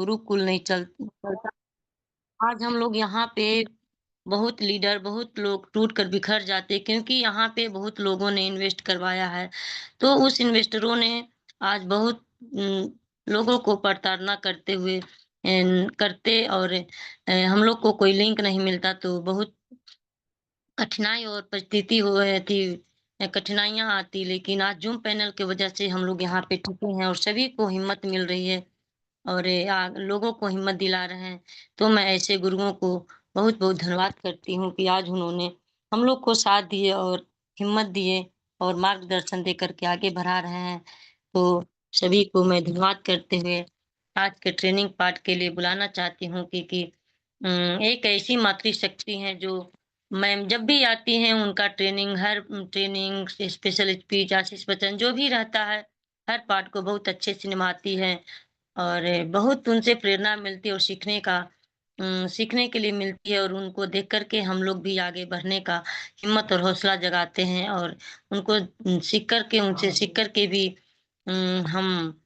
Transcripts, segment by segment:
गुरुकुल नहीं चलता। आज हम लोग यहाँ पे बहुत लीडर, बहुत लोग टूट कर बिखर जाते क्योंकि यहाँ पे बहुत लोगों ने इन्वेस्ट करवाया है। तो उस इन्वेस्टरों ने आज बहुत लोगों को प्रताड़ना करते हुए करते और हम लोग को कोई लिंक नहीं मिलता तो बहुत कठिनाई और परिस्थिति थी कठिनाइयाँ आती लेकिन आज ज़ूम पैनल की वजह से हम लोग यहाँ पे टिके हैं और सभी को हिम्मत मिल रही है। और लोगों को हिम्मत दिला रहे हैं। तो मैं ऐसे गुरुओं को बहुत-बहुत धन्यवाद करती हूँ कि आज उन्होंने हम लोग को साथ दिए और हिम्मत दिए और मार्गदर्शन देकर के आगे बढ़ा रहे हैं। तो सभी को मैं धन्यवाद करते हुए आज के ट्रेनिंग पार्ट के लिए बुलाना चाहती हूँ कि एक ऐसी मातृशक्ति है जो मैम जब भी आती हैं उनका training her training special speech आशीष वचन जो भी रहता है, हर पार्ट को बहुत अच्छे से निभाती हैं। और बहुत उनसे प्रेरणा मिलती है और सीखने के लिए मिलती है और उनको देख कर के हम लोग भी आगे बढ़ने का हिम्मत और हौसला जगाते हैं और उनको सीख कर के उनसे सीख कर के भी हम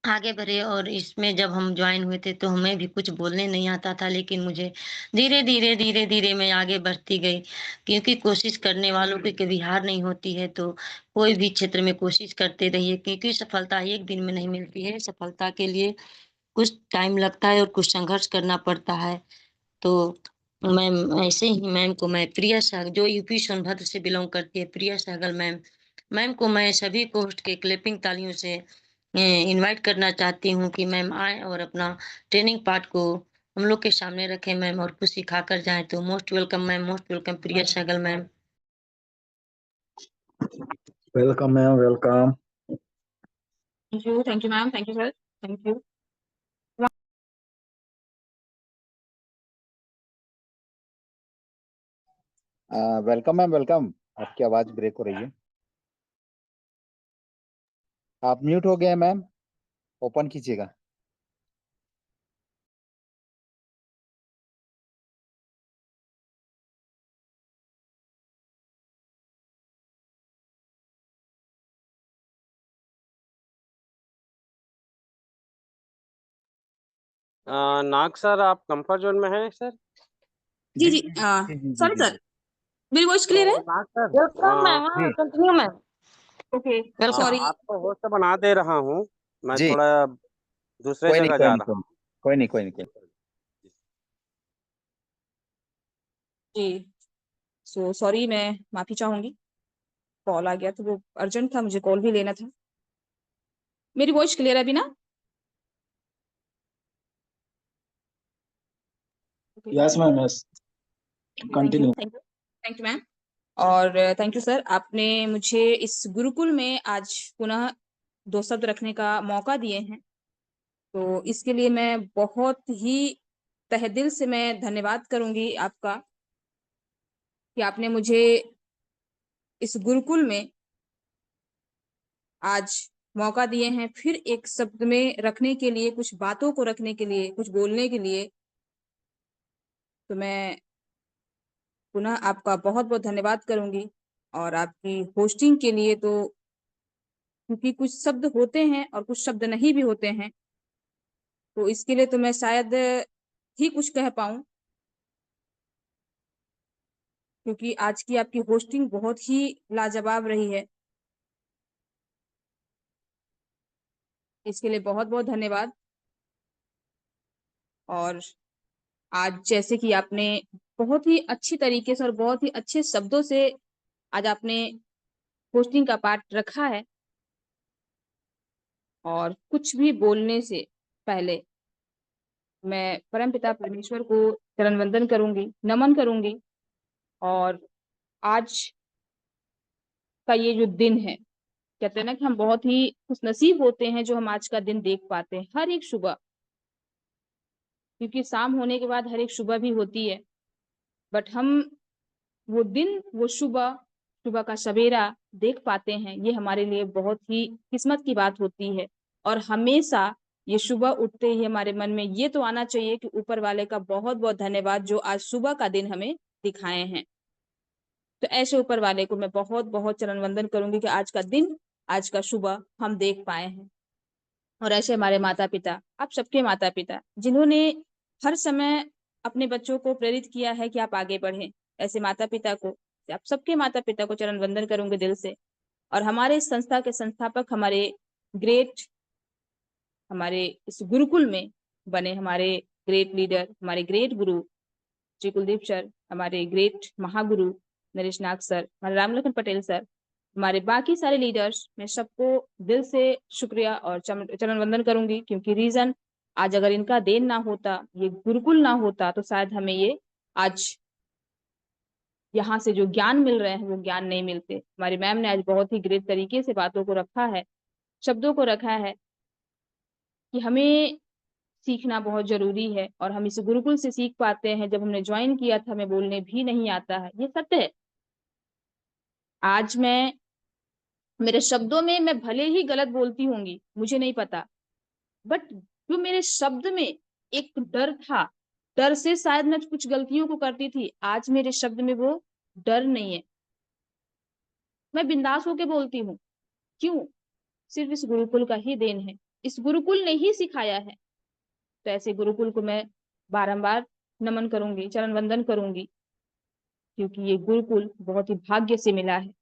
आगे बढ़े और इसमें जब हम जॉइन हुए थे तो हमें भी कुछ बोलने नहीं आता था लेकिन मुझे धीरे-धीरे मैं आगे बढ़ती गई क्योंकि कोशिश करने वालों की कभी हार नहीं होती है तो कोई भी क्षेत्र में कोशिश करते रहिए क्योंकि सफलता एक दिन में नहीं मिलती है। सफलता के लिए कुछ टाइम लगता है और कुछ संघर्ष करना पड़ता है। तो मैम ऐसे ही मैम को मैं प्रिया सहगल जो यूपी सोनभद्र से बिलॉन्ग करती है प्रिया सहगल मैम, मैम को मैं सभी को होस्ट के क्लैपिंग तालियों से इनवाइट करना चाहती हूँ कि मैम आएँ और अपना ट्रेनिंग पार्ट को हम लोग के सामने रखें मैम और कुछ सिखा कर जाएँ। तो most welcome ma'am, most welcome Priya Sehgal ma'am. Welcome ma'am, welcome. Thank you, ma'am. Thank you, sir. Thank you. Welcome ma'am, welcome. आपकी आवाज ब्रेक हो रही है। आप म्यूट हो गए हैं मैम, ओपन कीजिएगा। नाग सर, आप कंफर्ट जोन में हैं सर? जी जी सॉरी सर, मेरी वॉइस क्लियर है? नाग सर, वेलकम मैम, हाँ, continue ma'am. Okay, welcome. Sorry. आपको होस्ट बना दे रहा हूँ। मैं जी। थोड़ा दूसरे कोई नहीं, जगह कोई जा नहीं, रहा हूँ। कोई नहीं, कोई नहीं, कोई नहीं। जी, सो सॉरी, मैं माफी चाहूंगी। कॉल आ गया तो वो अर्जेंट था, मुझे कॉल भी लेना था। मेरी वॉइस क्लियर है अभी ना? Yes ma'am, yes. Continue. Thank you ma'am. और थैंक यू सर, आपने मुझे इस गुरुकुल में आज पुनः 2 शब्द रखने का मौका दिए हैं। तो इसके लिए मैं बहुत ही तहे दिल से मैं धन्यवाद करूंगी आपका कि आपने मुझे इस गुरुकुल में आज मौका दिए हैं, फिर एक शब्द में रखने के लिए, कुछ बातों को रखने के लिए, कुछ बोलने के लिए। तो मैं पुनः आपका बहुत-बहुत धन्यवाद करूंगी और आपकी होस्टिंग के लिए तो, क्योंकि कुछ शब्द होते हैं और कुछ शब्द नहीं भी होते हैं, तो इसके लिए तो मैं शायद ही कुछ कह पाऊँ, क्योंकि आज की आपकी होस्टिंग बहुत ही लाजवाब रही है। इसके लिए बहुत-बहुत धन्यवाद। और आज जैसे कि आपने बहुत ही अच्छी तरीके से और बहुत ही अच्छे शब्दों से आज आपने होस्टिंग का पार्ट रखा है, और कुछ भी बोलने से पहले मैं परमपिता परमेश्वर को चरण वंदन करूंगी, नमन करूंगी। और आज का ये जो दिन है, कहते हैं ना कि हम बहुत ही खुशनसीब होते हैं जो हम आज का दिन देख पाते हैं हर एक सुबह, क्योंकि शाम होने के बाद हर एक सुबह भी होती है, बट हम वो दिन, वो सुबह, सुबह का सवेरा देख पाते हैं, ये हमारे लिए बहुत ही किस्मत की बात होती है। और हमेशा ये सुबह उठते ही हमारे मन में ये तो आना चाहिए कि ऊपर वाले का बहुत-बहुत धन्यवाद जो आज सुबह का दिन हमें दिखाए हैं। तो ऐसे ऊपर वाले को मैं बहुत-बहुत चरण वंदन करूंगी कि आज का दिन, आज का सुबह हम देख पाए हैं। और ऐसे हमारे माता पिता, आप सबके माता पिता, जिन्होंने हर समय अपने बच्चों को प्रेरित किया है कि आप आगे बढ़ें, ऐसे माता पिता को, आप सबके माता पिता को चरण वंदन करूंगे दिल से। और हमारे इस संस्था के संस्थापक, हमारे इस गुरुकुल में बने हमारे ग्रेट लीडर, हमारे ग्रेट गुरु श्री कुलदीप सर, हमारे ग्रेट महागुरु नरेश नाग सर, हमारे रामलखन पटेल सर, हमारे बाकी सारे लीडर्स, मैं सबको दिल से शुक्रिया और चरण वंदन करूंगी। क्योंकि रीजन, आज अगर इनका देन ना होता, ये गुरुकुल ना होता, तो शायद हमें ये आज यहाँ से जो ज्ञान मिल रहे हैं वो ज्ञान नहीं मिलते। हमारी मैम ने आज बहुत ही ग्रेट तरीके से बातों को रखा है, शब्दों को रखा है कि हमें सीखना बहुत जरूरी है। और हम इस गुरुकुल से सीख पाते हैं। जब हमने ज्वाइन किया था, हमें बोलने भी नहीं आता है, ये सत्य है। आज मेरे शब्दों में मैं भले ही गलत बोलती होंगी, मुझे नहीं पता, बट जो मेरे शब्द में एक डर था, डर से शायद मैं कुछ गलतियों को करती थी, आज मेरे शब्द में वो डर नहीं है। मैं बिंदास होके बोलती हूँ। क्यों? सिर्फ इस गुरुकुल का ही देन है, इस गुरुकुल ने ही सिखाया है। तो ऐसे गुरुकुल को मैं बारंबार नमन करूंगी, चरण वंदन करूंगी, क्योंकि ये गुरुकुल बहुत ही भाग्य से मिला है।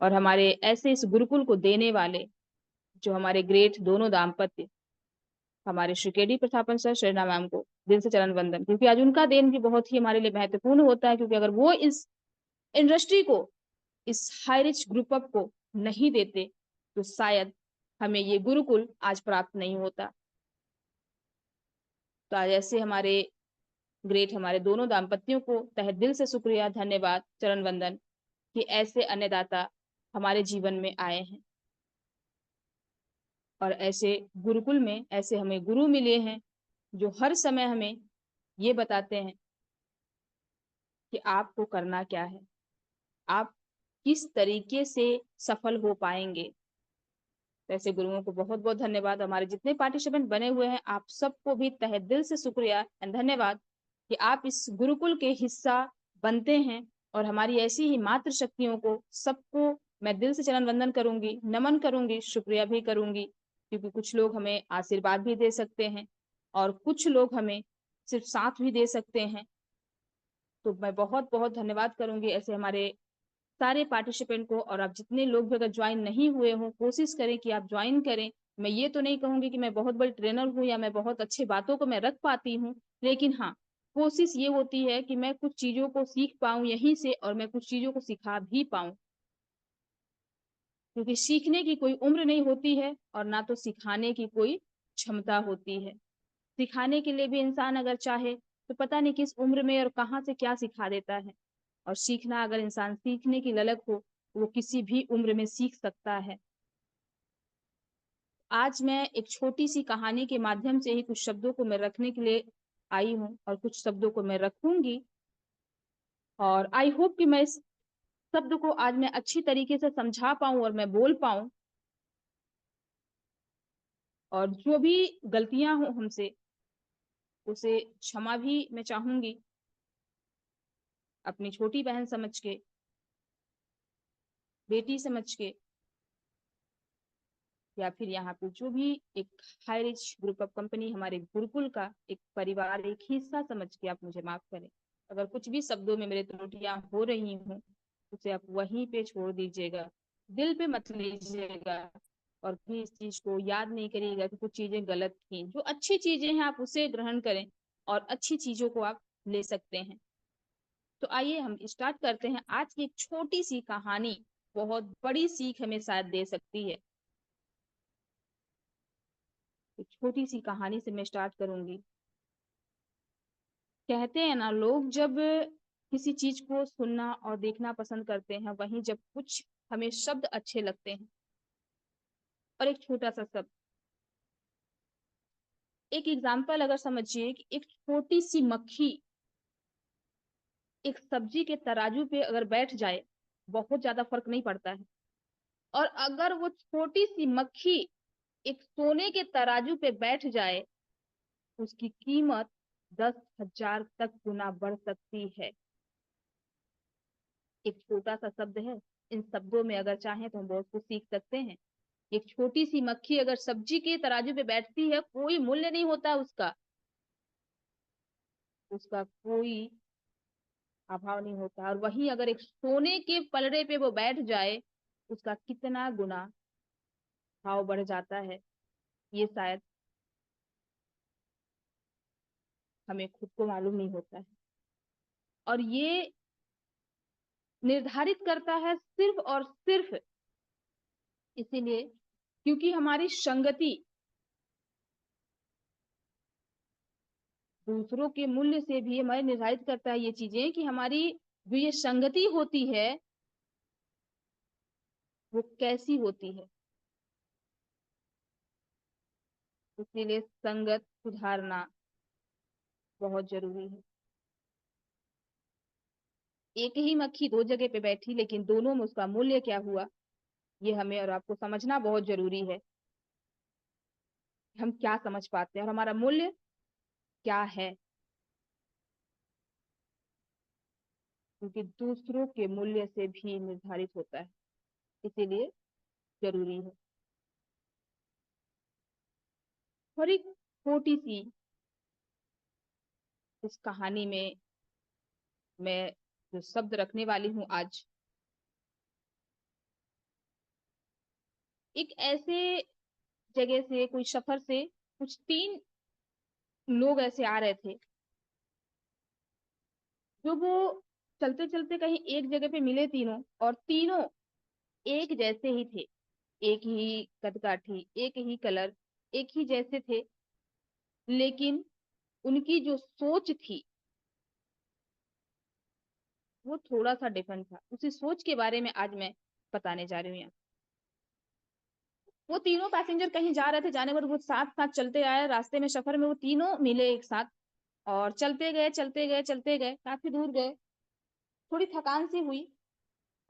और हमारे ऐसे इस गुरुकुल को देने वाले जो हमारे ग्रेट दोनों दाम्पत्य, हमारे श्री के डी प्रथापन सर, शरणा मैम को दिल से चरण वंदन, क्योंकि आज उनका देन भी बहुत ही हमारे लिए महत्वपूर्ण होता है। क्योंकि अगर वो इस इंडस्ट्री को, इस हाई रिच ग्रुप अप को नहीं देते, तो शायद हमें ये गुरुकुल आज प्राप्त नहीं होता। तो आज ऐसे हमारे दोनों दाम्पत्यों को तहे दिल से शुक्रिया, धन्यवाद, चरण वंदन, कि ऐसे अन्नदाता हमारे जीवन में आए हैं। और ऐसे गुरुकुल में ऐसे हमें गुरु मिले हैं जो हर समय हमें ये बताते हैं कि आपको करना क्या है, आप किस तरीके से सफल हो पाएंगे। तो ऐसे गुरुओं को बहुत बहुत धन्यवाद। हमारे जितने पार्टिसिपेंट बने हुए हैं, आप सबको भी तहे दिल से शुक्रिया एंड धन्यवाद कि आप इस गुरुकुल के हिस्सा बनते हैं। और हमारी ऐसी ही मात्र शक्तियों को सबको मैं दिल से चरण वंदन करूंगी, नमन करूंगी, शुक्रिया भी करूंगी। क्योंकि कुछ लोग हमें आशीर्वाद भी दे सकते हैं और कुछ लोग हमें सिर्फ साथ भी दे सकते हैं। तो मैं बहुत बहुत धन्यवाद करूंगी ऐसे हमारे सारे पार्टिसिपेंट को। और आप जितने लोग भी अगर ज्वाइन नहीं हुए हो, कोशिश करें कि आप ज्वाइन करें। मैं ये तो नहीं कहूंगी कि मैं बहुत बड़ी ट्रेनर हूँ या मैं बहुत अच्छी बातों को मैं रख पाती हूँ, लेकिन हाँ, कोशिश ये होती है कि मैं कुछ चीजों को सीख पाऊं यहीं से, और मैं कुछ चीजों को सिखा भी पाऊं। क्योंकि सीखने की कोई उम्र नहीं होती है और ना तो सिखाने की कोई क्षमता होती है। सिखाने के लिए भी इंसान अगर चाहे तो पता नहीं किस उम्र में और कहाँ से क्या सिखा देता है। और सीखना, अगर इंसान सीखने की ललक हो, वो किसी भी उम्र में सीख सकता है। आज मैं एक छोटी सी कहानी के माध्यम से ही कुछ शब्दों को मैं रखने के लिए आई हूँ और कुछ शब्दों को मैं रखूंगी। और आई होप कि मैं इस शब्द को आज मैं अच्छी तरीके से समझा पाऊं और मैं बोल पाऊं। और जो भी गलतियां हो हमसे, उसे क्षमा भी मैं चाहूंगी, अपनी छोटी बहन समझ के, बेटी समझ के, या फिर यहाँ पे जो भी एक high rich group of company, हमारे गुरुकुल का एक परिवार, एक हिस्सा समझ के आप मुझे माफ करें। अगर कुछ भी शब्दों में मेरे त्रुटियां हो रही हूँ, उसे आप वहीं पे छोड़ दीजिएगा, दिल पे मत लीजिएगा। और भी इस चीज को याद नहीं करिएगा कि कुछ चीजें गलत थी। जो अच्छी चीजें हैं आप उसे ग्रहण करें और अच्छी चीजों को आप ले सकते हैं। तो आइए हम स्टार्ट करते हैं आज की एक छोटी सी कहानी। बहुत बड़ी सीख हमें शायद दे सकती है। एक छोटी सी कहानी से मैं स्टार्ट करूंगी। कहते हैं ना, लोग जब किसी चीज को सुनना और देखना पसंद करते हैं, वहीं जब कुछ हमें शब्द अच्छे लगते हैं, और एक छोटा सा शब्द, एक एग्जाम्पल अगर समझिए कि एक छोटी सी मक्खी एक सब्जी के तराजू पे अगर बैठ जाए, बहुत ज्यादा फर्क नहीं पड़ता है। और अगर वो छोटी सी मक्खी एक सोने के तराजू पे बैठ जाए, उसकी कीमत 10,000 तक गुना बढ़ सकती है। एक छोटा सा शब्द है, इन शब्दों में अगर चाहें तो हम बहुत कुछ सीख सकते हैं। एक छोटी सी मक्खी अगर सब्जी के तराजू पे बैठती है, कोई मूल्य नहीं होता उसका, उसका कोई अभाव नहीं होता। और वहीं अगर एक सोने के पलड़े पे वो बैठ जाए, उसका कितना गुना भाव बढ़ जाता है, ये शायद हमें खुद को मालूम नहीं होता है। और ये निर्धारित करता है सिर्फ और सिर्फ इसीलिए क्योंकि हमारी संगति दूसरों के मूल्य से भी हमें निर्धारित करता है ये चीजें, कि हमारी जो ये संगति होती है वो कैसी होती है। इसीलिए संगत सुधारना बहुत जरूरी है। एक ही मक्खी दो जगह पे बैठी, लेकिन दोनों में उसका मूल्य क्या हुआ, ये हमें और आपको समझना बहुत जरूरी है। हम क्या समझ पाते हैं और हमारा मूल्य क्या है, क्योंकि दूसरों के मूल्य से भी निर्धारित होता है, इसीलिए जरूरी है। और एक छोटी सी इस कहानी में मैं जो शब्द रखने वाली हूं आज, एक ऐसे जगह से, कोई सफर से कुछ 3 लोग ऐसे आ रहे थे, जो वो चलते चलते कहीं एक जगह पे मिले तीनों, और तीनों एक जैसे ही थे, एक ही कदकाठी, एक ही कलर, एक ही जैसे थे, लेकिन उनकी जो सोच थी वो थोड़ा सा डिफरेंट था। उसी सोच के बारे में आज मैं बताने जा रही हूँ यहाँ। वो तीनों पैसेंजर कहीं जा रहे थे, जाने पर वो साथ साथ चलते आए, रास्ते में सफर में वो तीनों मिले एक साथ, और चलते गए चलते गए चलते गए, काफी दूर गए, थोड़ी थकान सी हुई,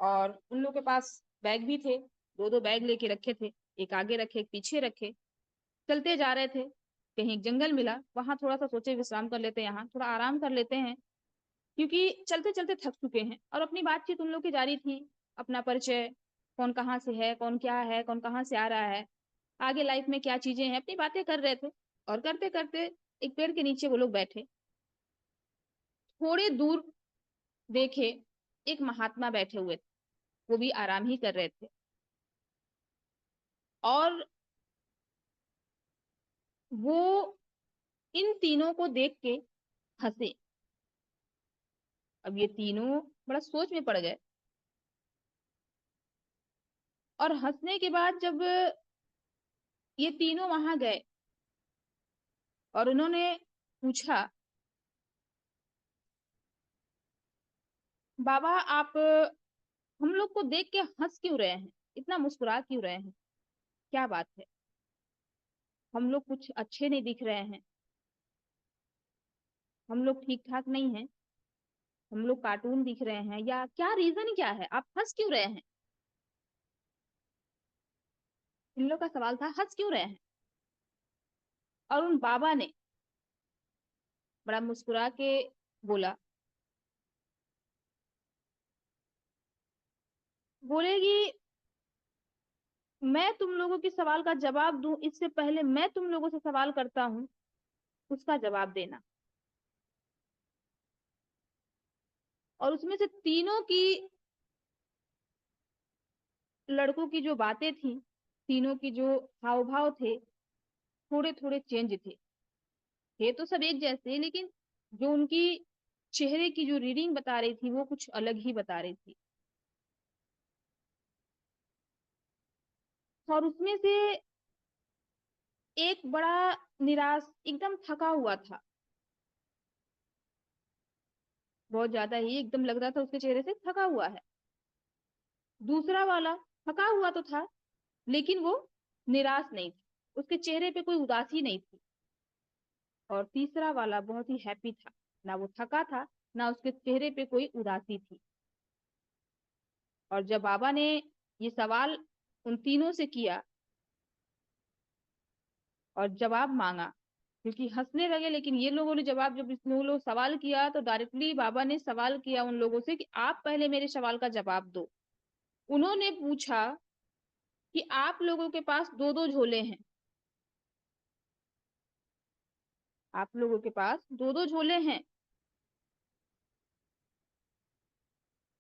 और उन लोगों के पास बैग भी थे, दो दो बैग लेके रखे थे, एक आगे रखे एक पीछे रखे। चलते जा रहे थे, कहीं एक जंगल मिला, वहां थोड़ा सा सोचे विश्राम कर लेते हैं, यहाँ थोड़ा आराम कर लेते हैं, क्योंकि चलते चलते थक चुके हैं। और अपनी बातचीत उन लोग की जारी थी, अपना परिचय, कौन कहाँ से है, कौन क्या है, कौन कहाँ से आ रहा है, आगे लाइफ में क्या चीजें हैं, अपनी बातें कर रहे थे। और करते करते एक पेड़ के नीचे वो लोग बैठे, थोड़े दूर देखे एक महात्मा बैठे हुए थे, वो भी आराम ही कर रहे थे, और वो इन तीनों को देख के हंसे। अब ये तीनों बड़ा सोच में पड़ गए, और हंसने के बाद जब ये तीनों वहां गए और उन्होंने पूछा, बाबा आप हम लोग को देख के हंस क्यों रहे हैं, इतना मुस्कुरा क्यों रहे हैं, क्या बात है, हम लोग कुछ अच्छे नहीं दिख रहे हैं, हम लोग ठीक ठाक नहीं हैं, हम लोग कार्टून दिख रहे हैं, या क्या रीजन क्या है, आप हंस क्यों रहे हैं। इन लोग का सवाल था, हंस क्यों रहे हैं। और उन बाबा ने बड़ा मुस्कुरा के बोला, बोलेगी मैं तुम लोगों के सवाल का जवाब दूं इससे पहले मैं तुम लोगों से सवाल करता हूं, उसका जवाब देना। और उसमें से तीनों की, लड़कों की जो बातें थी, तीनों की जो हाव भाव थे, थोड़े थोड़े चेंज थे तो सब एक जैसे, लेकिन जो उनकी चेहरे की जो रीडिंग बता रही थी वो कुछ अलग ही बता रही थी। और उसमें से एक बड़ा निराश, एकदम थका हुआ था, बहुत ज्यादा ही, एकदम लग रहा था उसके चेहरे से थका हुआ है। दूसरा वाला थका हुआ तो था, लेकिन वो निराश नहीं था, उसके चेहरे पे कोई उदासी नहीं थी। और तीसरा वाला बहुत ही हैप्पी था, ना वो थका था, ना उसके चेहरे पे कोई उदासी थी। और जब बाबा ने ये सवाल उन तीनों से किया और जवाब मांगा, क्योंकि हंसने लगे, लेकिन ये लोगों ने जवाब, जब इसने लोग सवाल किया तो डायरेक्टली बाबा ने सवाल किया उन लोगों से कि आप पहले मेरे सवाल का जवाब दो। उन्होंने पूछा कि आप लोगों के पास दो दो झोले हैं, आप लोगों के पास दो दो झोले हैं।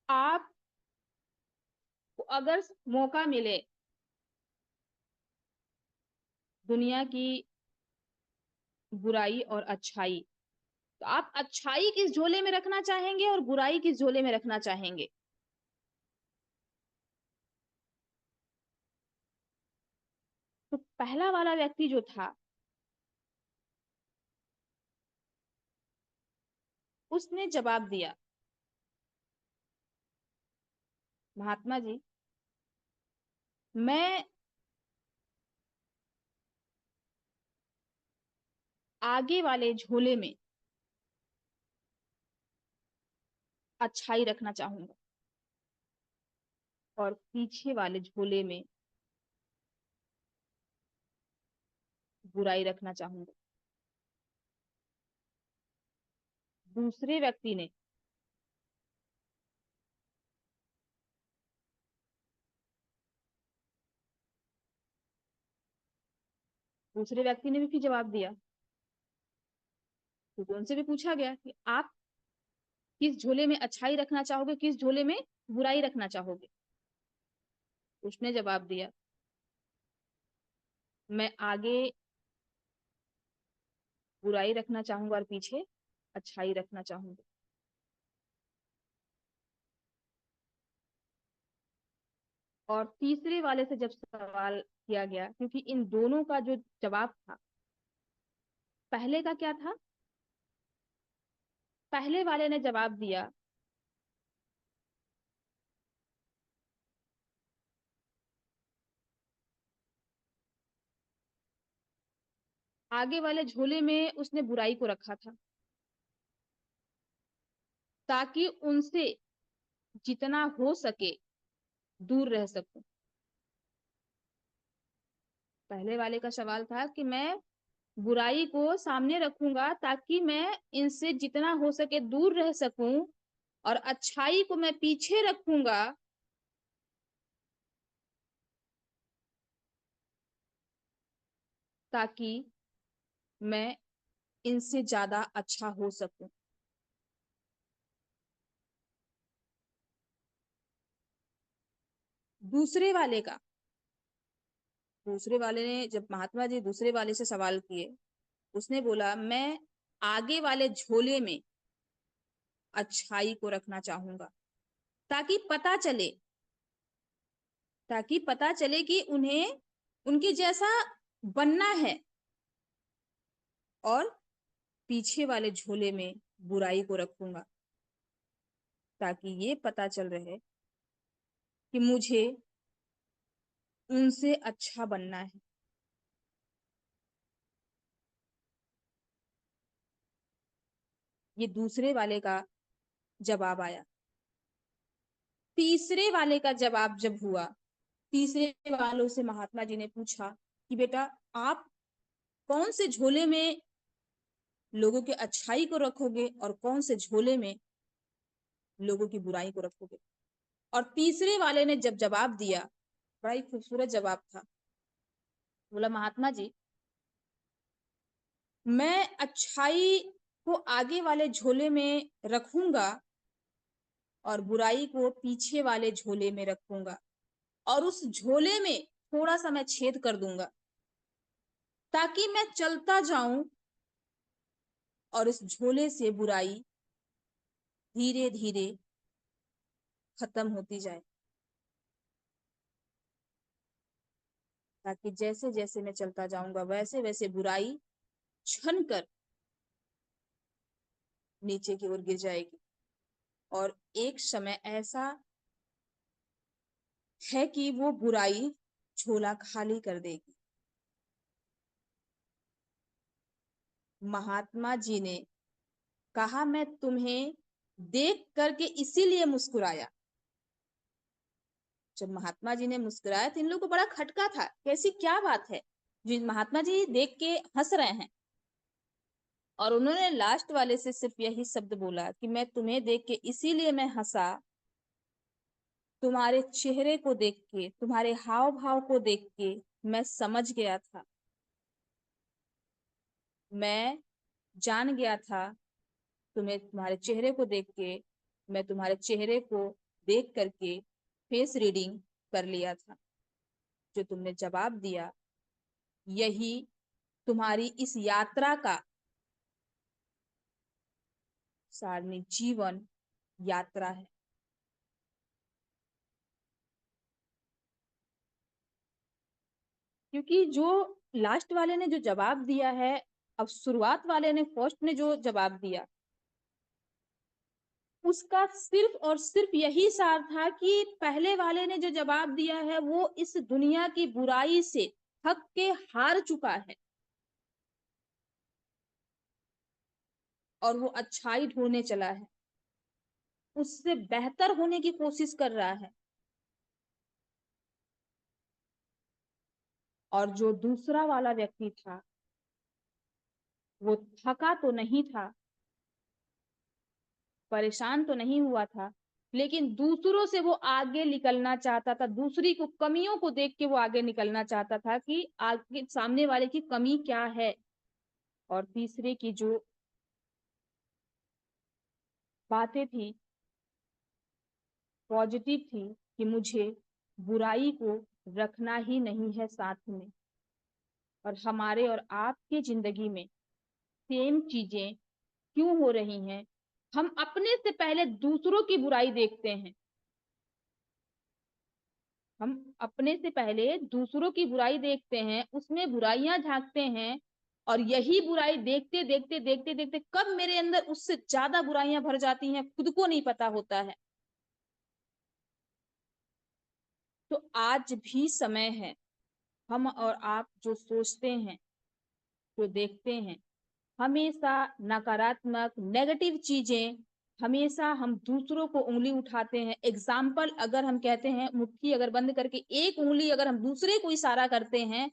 आप अगर मौका मिले दुनिया की बुराई और अच्छाई, तो आप अच्छाई किस झोले में रखना चाहेंगे और बुराई किस झोले में रखना चाहेंगे? तो पहला वाला व्यक्ति जो था, उसने जवाब दिया, महात्मा जी, मैं आगे वाले झोले में अच्छाई रखना चाहूंगा और पीछे वाले झोले में बुराई रखना चाहूंगा। दूसरे व्यक्ति ने भी फिर जवाब दिया, क्योंकि उनसे भी पूछा गया कि आप किस झोले में अच्छाई रखना चाहोगे, किस झोले में बुराई रखना चाहोगे। उसने जवाब दिया, मैं आगे बुराई रखना चाहूंगा और पीछे अच्छाई रखना चाहूंगा। और तीसरे वाले से जब सवाल किया गया, क्योंकि इन दोनों का जो जवाब था, पहले का क्या था, पहले वाले ने जवाब दिया, आगे वाले झोले में उसने बुराई को रखा था ताकि उनसे जितना हो सके दूर रह सकूं। पहले वाले का सवाल था कि मैं बुराई को सामने रखूंगा ताकि मैं इनसे जितना हो सके दूर रह सकूं, और अच्छाई को मैं पीछे रखूंगा ताकि मैं इनसे ज्यादा अच्छा हो सकूं। दूसरे वाले का दूसरे वाले ने, जब महात्मा जी दूसरे वाले से सवाल किए, उसने बोला, मैं आगे वाले झोले में अच्छाई को रखना चाहूंगा ताकि पता चले कि उन्हें उनके जैसा बनना है, और पीछे वाले झोले में बुराई को रखूंगा ताकि ये पता चल रहे कि मुझे उनसे अच्छा बनना है। ये दूसरे वाले का जवाब आया। तीसरे वाले का जवाब जब हुआ, तीसरे वालों से महात्मा जी ने पूछा कि बेटा, आप कौन से झोले में लोगों की अच्छाई को रखोगे और कौन से झोले में लोगों की बुराई को रखोगे। और तीसरे वाले ने जब जवाब दिया, बड़ा ही खूबसूरत जवाब था, बोला, महात्मा जी, मैं अच्छाई को आगे वाले झोले में रखूंगा और बुराई को पीछे वाले झोले में रखूंगा, और उस झोले में थोड़ा सा मैं छेद कर दूंगा ताकि मैं चलता जाऊं और इस झोले से बुराई धीरे धीरे खत्म होती जाए, ताकि जैसे जैसे मैं चलता जाऊंगा वैसे वैसे बुराई छन कर नीचे की ओर गिर जाएगी, और एक समय ऐसा है कि वो बुराई झोला खाली कर देगी। महात्मा जी ने कहा, मैं तुम्हें देख करके इसीलिए मुस्कुराया। जब महात्मा जी ने मुस्कुराया तो इन लोगों को बड़ा खटका था, कैसी क्या बात है जो महात्मा जी देख के हंस रहे हैं। और उन्होंने लास्ट वाले से सिर्फ यही शब्द बोला कि मैं तुम्हें देख के इसीलिए मैं हंसा तुम्हारे चेहरे को देख के, तुम्हारे हाव भाव को देख के मैं समझ गया था, मैं जान गया था। तुम्हारे चेहरे को देख के, मैं तुम्हारे चेहरे को देख करके फेस रीडिंग कर लिया था। जो तुमने जवाब दिया, यही तुम्हारी इस यात्रा का सारणी, जीवन यात्रा है। क्योंकि जो लास्ट वाले ने जो जवाब दिया है, अब शुरुआत वाले ने, फर्स्ट ने जो जवाब दिया, उसका सिर्फ और सिर्फ यही सार था कि पहले वाले ने जो जवाब दिया है वो इस दुनिया की बुराई से थक के हार चुका है और वो अच्छाई ढूंढने चला है, उससे बेहतर होने की कोशिश कर रहा है। और जो दूसरा वाला व्यक्ति था, वो थका तो नहीं था, परेशान तो नहीं हुआ था, लेकिन दूसरों से वो आगे निकलना चाहता था, दूसरी को कमियों को देख के वो आगे निकलना चाहता था कि आगे सामने वाले की कमी क्या है। और तीसरे की जो बातें थी, पॉजिटिव थी, कि मुझे बुराई को रखना ही नहीं है साथ में। और हमारे और आपके जिंदगी में सेम चीजें क्यों हो रही हैं? हम अपने से पहले दूसरों की बुराई देखते हैं, हम अपने से पहले दूसरों की बुराई देखते हैं, उसमें बुराइयां झांकते हैं, और यही बुराई देखते देखते देखते देखते कब मेरे अंदर उससे ज्यादा बुराइयां भर जाती हैं, खुद को नहीं पता होता है। तो आज भी समय है, हम और आप जो सोचते हैं, जो देखते हैं, हमेशा नकारात्मक नेगेटिव चीजें, हमेशा हम दूसरों को उंगली उठाते हैं। एग्जाम्पल अगर हम कहते हैं, मुट्ठी अगर बंद करके एक उंगली अगर हम दूसरे को इशारा करते हैं,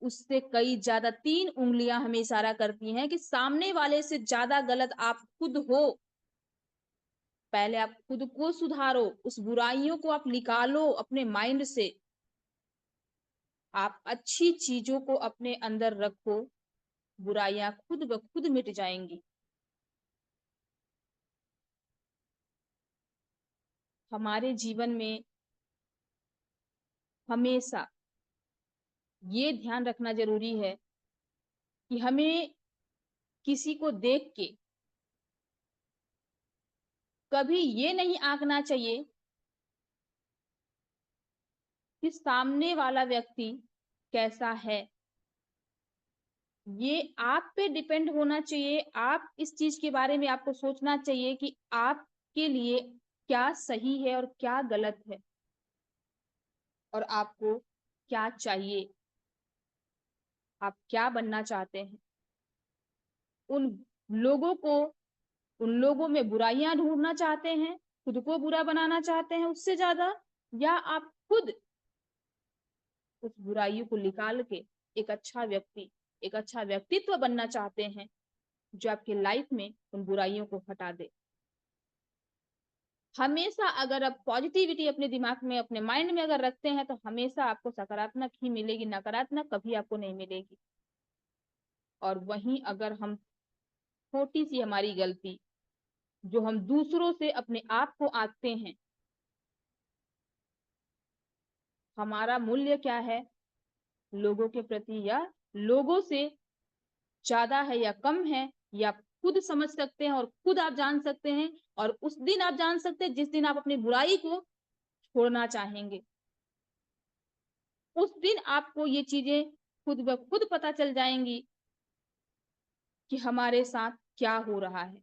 उससे कई ज्यादा 3 उंगलियां हमें इशारा करती हैं कि सामने वाले से ज्यादा गलत आप खुद हो। पहले आप खुद को सुधारो, उस बुराइयों को आप निकालो अपने माइंड से, आप अच्छी चीजों को अपने अंदर रखो, बुराइयां खुद ब खुद मिट जाएंगी। हमारे जीवन में हमेशा ये ध्यान रखना जरूरी है कि हमें किसी को देख के कभी ये नहीं आंकना चाहिए कि सामने वाला व्यक्ति कैसा है। ये आप पे डिपेंड होना चाहिए, आप इस चीज के बारे में आपको सोचना चाहिए कि आपके लिए क्या सही है और क्या गलत है, और आपको क्या चाहिए, आप क्या बनना चाहते हैं। उन लोगों को, उन लोगों में बुराइयां ढूंढना चाहते हैं, खुद को बुरा बनाना चाहते हैं उससे ज्यादा, या आप खुद उस बुराइयों को निकाल के एक अच्छा व्यक्ति, एक अच्छा व्यक्तित्व बनना चाहते हैं, जो आपके लाइफ में उन बुराइयों को हटा दे। हमेशा अगर आप पॉजिटिविटी अपने दिमाग में, अपने माइंड में अगर रखते हैं, तो हमेशा आपको सकारात्मक ही मिलेगी, नकारात्मक कभी आपको नहीं मिलेगी। और वहीं अगर हम छोटी सी हमारी गलती, जो हम दूसरों से अपने आप को आंकते हैं, हमारा मूल्य क्या है लोगों के प्रति, या लोगों से ज्यादा है या कम है, या खुद समझ सकते हैं और खुद आप जान सकते हैं। और उस दिन आप जान सकते हैं जिस दिन आप अपनी बुराई को छोड़ना चाहेंगे, उस दिन आपको ये चीजें खुद ब खुद पता चल जाएंगी कि हमारे साथ क्या हो रहा है,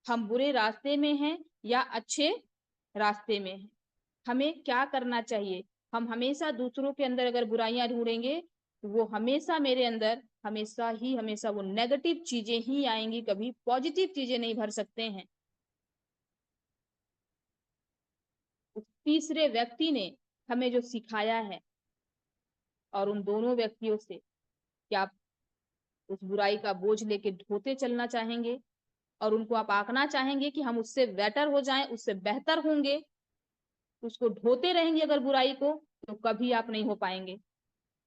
हम बुरे रास्ते में हैं या अच्छे रास्ते में हैं, हमें क्या करना चाहिए। हम हमेशा दूसरों के अंदर अगर बुराइयां ढूंढेंगे, तो वो हमेशा मेरे अंदर हमेशा वो नेगेटिव चीजें ही आएंगी, कभी पॉजिटिव चीजें नहीं भर सकते हैं। उस तीसरे व्यक्ति ने हमें जो सिखाया है, और उन दोनों व्यक्तियों से क्या आप उस बुराई का बोझ लेके ढोते चलना चाहेंगे, और उनको आप आंकना चाहेंगे कि हम उससे बेटर हो जाएं, उससे बेहतर होंगे, उसको ढोते रहेंगे अगर बुराई को, तो कभी आप नहीं हो पाएंगे।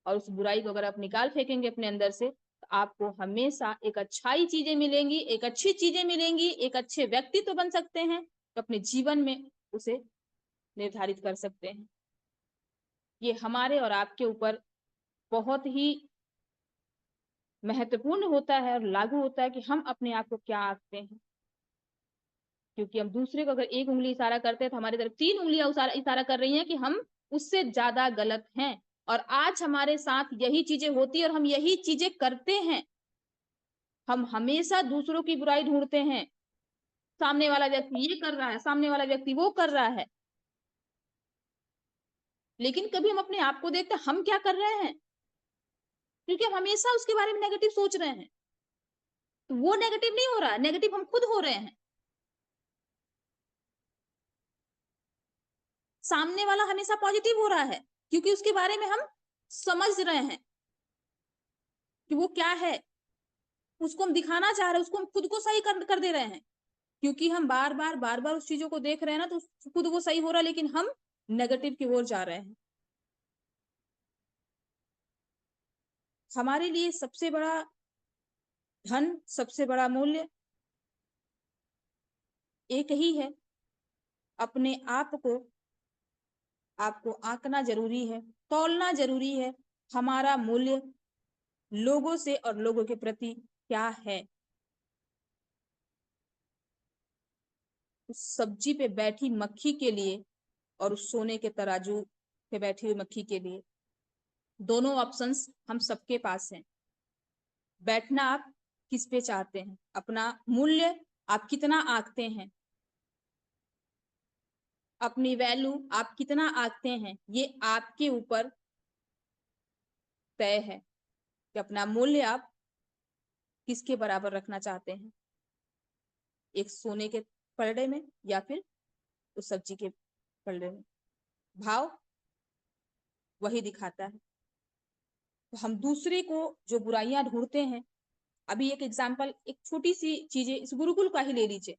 और उस बुराई को अगर आप निकाल फेंकेंगे अपने अंदर से, तो आपको हमेशा एक अच्छाई चीजें मिलेंगी, एक अच्छी चीजें मिलेंगी, एक अच्छे व्यक्तित्व बन सकते हैं, तो अपने जीवन में उसे निर्धारित कर सकते हैं। ये हमारे और आपके ऊपर बहुत ही महत्वपूर्ण होता है और लागू होता है कि हम अपने आप को क्या आंकते हैं। क्योंकि हम दूसरे को अगर एक उंगली इशारा करते हैं, तो हमारी तरफ 3 उंगलियां इशारा कर रही हैं कि हम उससे ज्यादा गलत हैं। और आज हमारे साथ यही चीजें होती है और हम यही चीजें करते हैं। हम हमेशा दूसरों की बुराई ढूंढते हैं, सामने वाला व्यक्ति ये कर रहा है, सामने वाला व्यक्ति वो कर रहा है, लेकिन कभी हम अपने आप को देखते हैं हम क्या कर रहे हैं, क्योंकि हम हमेशा उसके बारे में नेगेटिव सोच रहे हैं। तो वो नेगेटिव नहीं हो रहा है, नेगेटिव हम खुद हो रहे हैं। सामने वाला हमेशा पॉजिटिव हो रहा है, क्योंकि उसके बारे में हम समझ रहे हैं कि वो क्या है, उसको हम दिखाना चाह रहे हैं, उसको हम खुद को सही कर दे रहे हैं। क्योंकि हम बार बार उस चीजों को देख रहे हैं ना, तो खुद वो सही हो रहा है, लेकिन हम नेगेटिव की ओर जा रहे हैं। हमारे लिए सबसे बड़ा धन, सबसे बड़ा मूल्य एक ही है। अपने आप को आपको आंकना जरूरी है, तौलना जरूरी है। हमारा मूल्य लोगों से और लोगों के प्रति क्या है। उस सब्जी पे बैठी मक्खी के लिए और उस सोने के तराजू पे बैठी हुई मक्खी के लिए, दोनों ऑप्शंस हम सबके पास हैं। बैठना आप किस पे चाहते हैं, अपना मूल्य आप कितना आंकते हैं, अपनी वैल्यू आप कितना आंकते हैं, ये आपके ऊपर तय है कि अपना मूल्य आप किसके बराबर रखना चाहते हैं, एक सोने के पलड़े में या फिर उस सब्जी के पलड़े में। भाव वही दिखाता है। तो हम दूसरे को जो बुराइयां ढूंढते हैं, अभी एक एग्जांपल, एक छोटी सी चीजें इस गुरुकुल का ही ले लीजिए।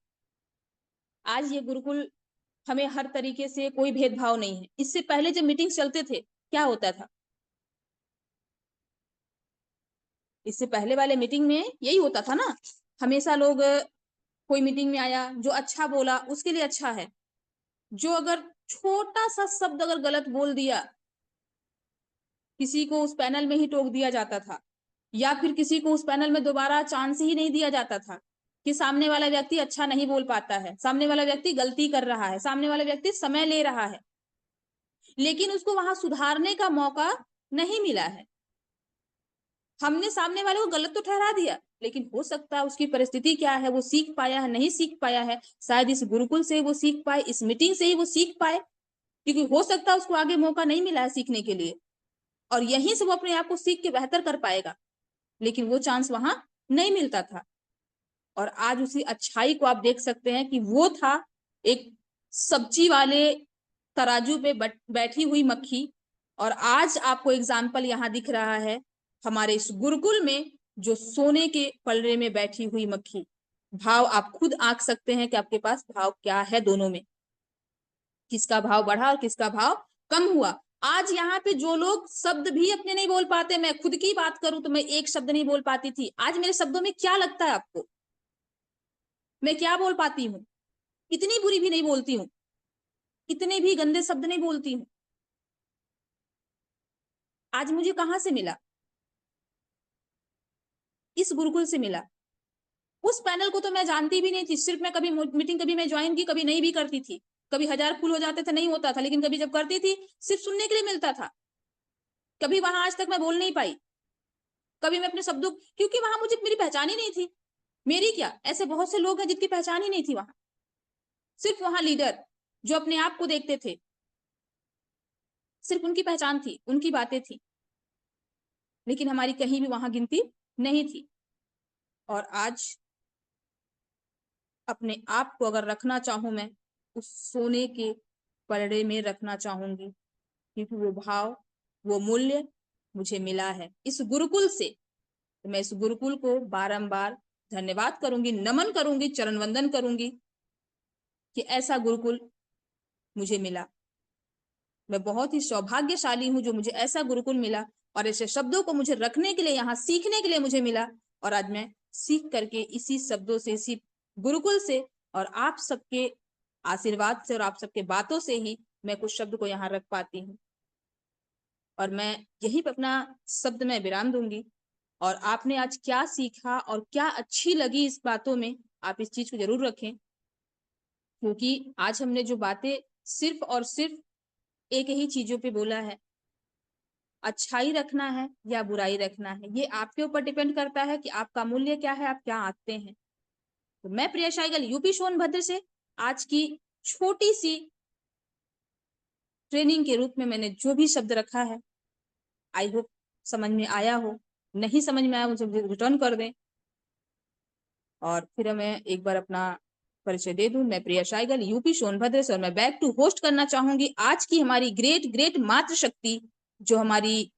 आज ये गुरुकुल हमें हर तरीके से कोई भेदभाव नहीं है। इससे पहले जब मीटिंग चलते थे क्या होता था, इससे पहले वाले मीटिंग में यही होता था ना, हमेशा लोग, कोई मीटिंग में आया जो अच्छा बोला उसके लिए अच्छा है, जो अगर छोटा सा शब्द अगर गलत बोल दिया, किसी को उस पैनल में ही टोक दिया जाता था, या फिर किसी को उस पैनल में दोबारा चांस ही नहीं दिया जाता था कि सामने वाला व्यक्ति अच्छा नहीं बोल पाता है, सामने वाला व्यक्ति गलती कर रहा है, सामने वाला व्यक्ति समय ले रहा है, लेकिन उसको वहां सुधारने का मौका नहीं मिला है। हमने सामने वाले को गलत तो ठहरा दिया, लेकिन हो सकता है उसकी परिस्थिति क्या है, वो सीख पाया है नहीं सीख पाया है। शायद इस गुरुकुल से वो सीख पाए, इस मीटिंग से ही वो सीख पाए, क्योंकि हो सकता है उसको आगे मौका नहीं मिला है सीखने के लिए, और यहीं से वो अपने आप को सीख के बेहतर कर पाएगा, लेकिन वो चांस वहां नहीं मिलता था। और आज उसी अच्छाई को आप देख सकते हैं कि वो था एक सब्जी वाले तराजू पे बैठी हुई मक्खी, और आज आपको एग्जाम्पल यहाँ दिख रहा है हमारे इस गुरुकुल में जो सोने के पलड़े में बैठी हुई मक्खी। भाव आप खुद आंक सकते हैं कि आपके पास भाव क्या है, दोनों में किसका भाव बढ़ा और किसका भाव कम हुआ। आज यहाँ पे जो लोग शब्द भी अपने नहीं बोल पाते, मैं खुद की बात करूं तो मैं एक शब्द नहीं बोल पाती थी, आज मेरे शब्दों में क्या लगता है आपको, मैं क्या बोल पाती हूँ, इतनी बुरी भी नहीं बोलती हूँ, इतने भी गंदे शब्द नहीं बोलती हूँ। आज मुझे कहां से मिला, इस गुरुकुल से मिला। उस पैनल को तो मैं जानती भी नहीं थी, सिर्फ मैं कभी मीटिंग कभी मैं ज्वाइन की, कभी नहीं भी करती थी, कभी 1000 फुल हो जाते थे नहीं होता था, लेकिन कभी जब करती थी सिर्फ सुनने के लिए मिलता था। कभी वहां आज तक मैं बोल नहीं पाई, कभी मैं अपने शब्दों, क्योंकि वहां मुझे मेरी पहचान ही नहीं थी। मेरी क्या, ऐसे बहुत से लोग हैं जिनकी पहचान ही नहीं थी वहां। सिर्फ वहां लीडर जो अपने आप को देखते थे, सिर्फ उनकी पहचान थी, उनकी बातें थी, लेकिन हमारी कहीं भी वहां गिनती नहीं थी। और आज अपने आप को अगर रखना चाहूं, मैं उस सोने के पलड़े में रखना चाहूंगी, क्योंकि वो भाव, वो मूल्य मुझे मिला है इस गुरुकुल से। तो मैं इस गुरुकुल को बारंबार धन्यवाद करूंगी, नमन करूंगी, चरण वंदन करूंगी कि ऐसा गुरुकुल मुझे मिला। मैं बहुत ही सौभाग्यशाली हूँ जो मुझे ऐसा गुरुकुल मिला और ऐसे शब्दों को मुझे रखने के लिए, यहाँ सीखने के लिए मुझे मिला। और आज मैं सीख करके इसी शब्दों से, इसी गुरुकुल से और आप सबके आशीर्वाद से और आप सबके बातों से ही मैं कुछ शब्द को यहाँ रख पाती हूँ। और मैं यहीं पे अपना शब्द में विराम दूंगी। और आपने आज क्या सीखा और क्या अच्छी लगी इस बातों में, आप इस चीज को जरूर रखें, क्योंकि आज हमने जो बातें सिर्फ और सिर्फ एक ही चीजों पे बोला है, अच्छाई रखना है या बुराई रखना है, ये आपके ऊपर डिपेंड करता है कि आपका मूल्य क्या है, आप क्या आते हैं। तो मैं प्रिया शाइगल यूपी सोनभद्र से आज की छोटी सी ट्रेनिंग के रूप में मैंने जो भी शब्द रखा है, आई होप समझ में आया हो। नहीं समझ में आया मुझे रिटर्न कर दें। और फिर मैं एक बार अपना परिचय दे दूं। मैं प्रिया शाइगल यूपी सोनभद्र से, और मैं बैक टू होस्ट करना चाहूंगी आज की हमारी ग्रेट ग्रेट मातृशक्ति, जो हमारी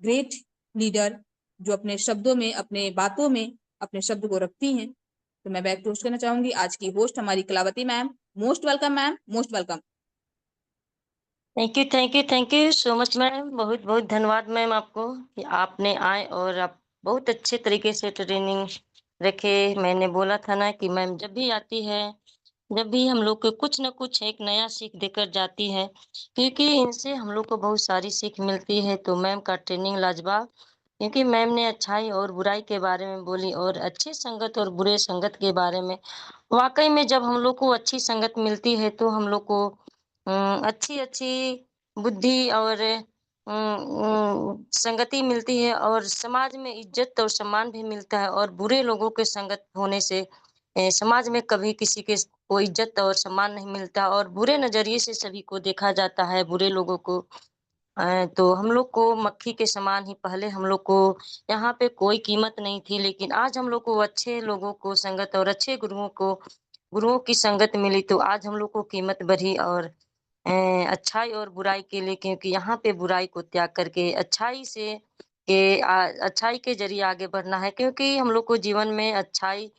ग्रेट लीडर, जो अपने शब्दों में, अपने बातों में अपने शब्द को रखती हैं। तो मैं बैक टू होस्ट करना चाहूंगी आज की होस्ट हमारी Kalavati ma'am. Most welcome ma'am, most welcome. Thank you so much ma'am. बहुत बहुत धन्यवाद मैम आपको कि आपने आए और आप बहुत अच्छे तरीके से ट्रेनिंग रखे। मैंने बोला था ना कि मैम जब भी आती है, जब भी हम लोग को कुछ न कुछ एक नया सीख देकर जाती है, क्योंकि इनसे हम लोग को बहुत सारी सीख मिलती है। तो मैम का ट्रेनिंग लाजवाब, क्योंकि मैम ने अच्छाई और बुराई के बारे में बोली और अच्छी संगत और बुरे संगत के बारे में। वाकई में जब हम लोग को अच्छी संगत मिलती है तो हम लोग को अच्छी-अच्छी बुद्धि और संगति मिलती है और समाज में इज़्ज़त और सम्मान भी मिलता है। और बुरे लोगों के संगत होने से समाज में कभी किसी के को इज़्ज़त और सम्मान नहीं मिलता और बुरे नज़रिए से सभी को देखा जाता है, बुरे लोगों को। तो हम लोग को मक्खी के समान ही पहले हम लोग को यहाँ पे कोई कीमत नहीं थी, लेकिन आज हम लोग को अच्छे लोगों को संगत और अच्छे गुरुओं की संगत मिली, तो आज हम लोग को कीमत बढ़ी। और अच्छाई और बुराई के लिए, क्योंकि यहाँ पे बुराई को त्याग करके अच्छाई के ज़रिए आगे बढ़ना है, क्योंकि हम लोग को जीवन में अच्छाई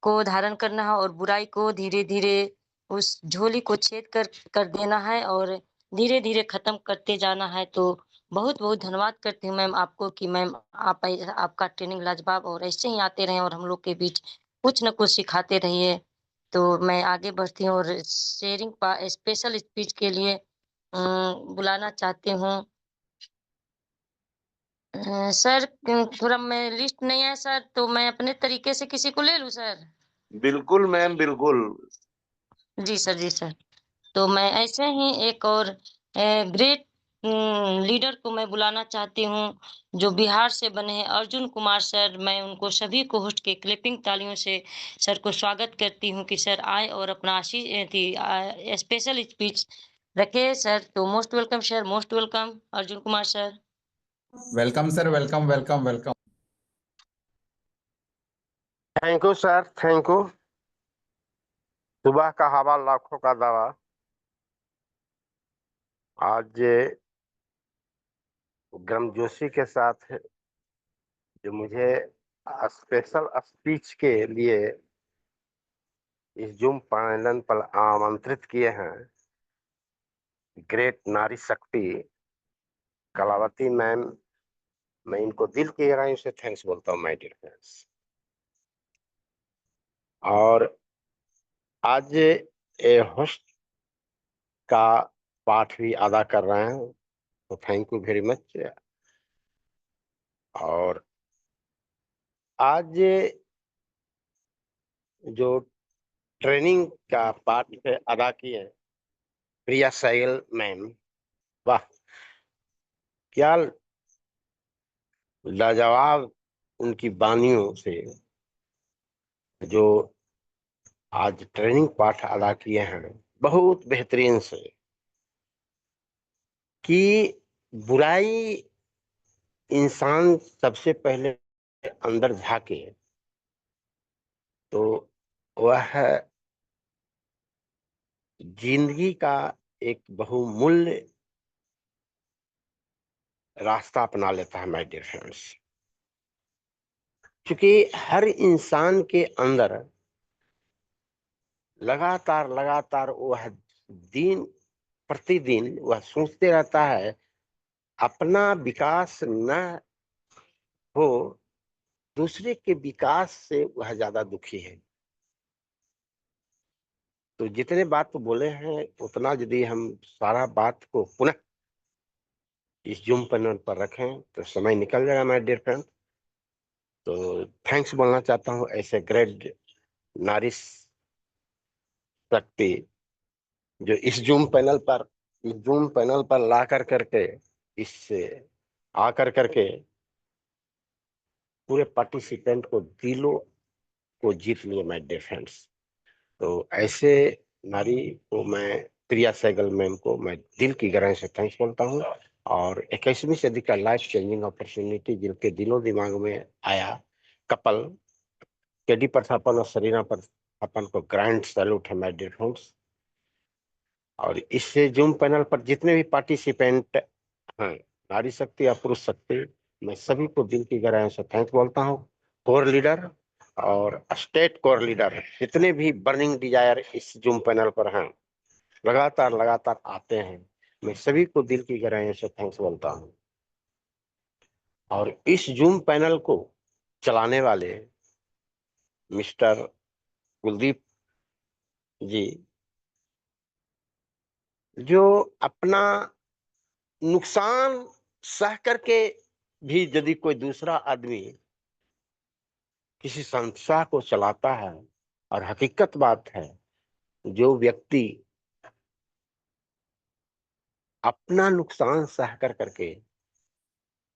को धारण करना है और बुराई को धीरे-धीरे उस झोली को छेद कर कर देना है और धीरे-धीरे खत्म करते जाना है। तो बहुत-बहुत धन्यवाद करती हूँ मैम आपको कि मैम आपका ट्रेनिंग लाजवाब और ऐसे ही आते रहें और हम लोग के बीच कुछ न कुछ सिखाते रहिए। तो मैं आगे बढ़ती हूँ और स्पेशल स्पीच के लिए बुलाना चाहती हूँ। सर थोड़ा मैं लिस्ट नहीं है सर, तो मैं अपने तरीके से किसी को ले लूँ सर? बिल्कुल मैम, बिल्कुल। जी सर, जी सर। तो मैं ऐसे ही एक और ग्रेट लीडर को मैं बुलाना चाहती हूँ, जो बिहार से बने हैं, अर्जुन कुमार सर। मैं उनको सभी को होस्ट के क्लैपिंग तालियों से सर को स्वागत करती हूँ कि सर आए और अपना स्पेशल स्पीच रखे सर। तो most welcome sir, most welcome Arjun Kumar sir. Welcome sir, welcome welcome welcome. Thank you sir, thank you. सुबह का हवा लाखों का दवा। आज गर्मजोशी के साथ जो मुझे स्पेशल स्पीच के लिए इस जूम पैनल पर आमंत्रित किए हैं, ग्रेट नारी शक्ति कलावती मैम, मैं इनको दिल की गहराइयों से थैंक्स बोलता हूँ माय डियर फ्रेंड्स। और आज ये होस्ट का पाठ भी अदा कर रहे हैं, तो थैंक यू वेरी मच। और आज जो ट्रेनिंग का पाठ अदा किए प्रिया साइल मैम, वाह क्या लाजवाब उनकी वानियों से जो आज ट्रेनिंग पाठ अदा किए हैं, बहुत बेहतरीन से, कि बुराई इंसान सबसे पहले अंदर झाके तो वह जिंदगी का एक बहुमूल्य रास्ता अपना लेता है माय डियर फ्रेंड्स। क्योंकि हर इंसान के अंदर लगातार लगातार वह दीन प्रतिदिन वह सोचते रहता है अपना विकास न हो, दूसरे के विकास से वह ज्यादा दुखी है। तो जितने बात तो बोले हैं उतना यदि हम सारा बात को पुनः इस जूम पैनल पर रखें तो समय निकल जाएगा माय डियर फ्रेंड। तो थैंक्स बोलना चाहता हूँ ऐसे ग्रेट नारी शक्ति जो इस जूम पैनल पर ला करके इससे आकर करके पूरे पार्टिसिपेंट को दिलों को जीत लिए माय डियर फ्रेंड्स। तो ऐसे नारी को मैं, प्रिया सहगल मैम को मैं दिल की गहराई से थैंक्स बोलता हूँ। और 21वीं सदी का लाइफ चेंजिंग अपॉर्चुनिटी जिनके दिलों दिमाग में आया, कपल केडी प्रथापन और सरीना प्रथापन को ग्रैंड सैल्यूट है माय डियर फ्रेंड्स। और इससे जूम पैनल पर जितने भी पार्टिसिपेंट हैं, नारी शक्ति या पुरुष शक्ति, मैं सभी को दिल की गहराई से थैंक्स बोलता हूँ। कोर लीडर और स्टेट कोर लीडर जितने भी बर्निंग डिजायर इस जूम पैनल पर हैं, लगातार आते हैं, मैं सभी को दिल की गहराई से थैंक्स बोलता हूँ। और इस जूम पैनल को चलाने वाले मिस्टर कुलदीप जी, जो अपना नुकसान सह करके भी यदि कोई दूसरा आदमी किसी संस्था को चलाता है, और हकीकत बात है जो व्यक्ति अपना नुकसान सह करके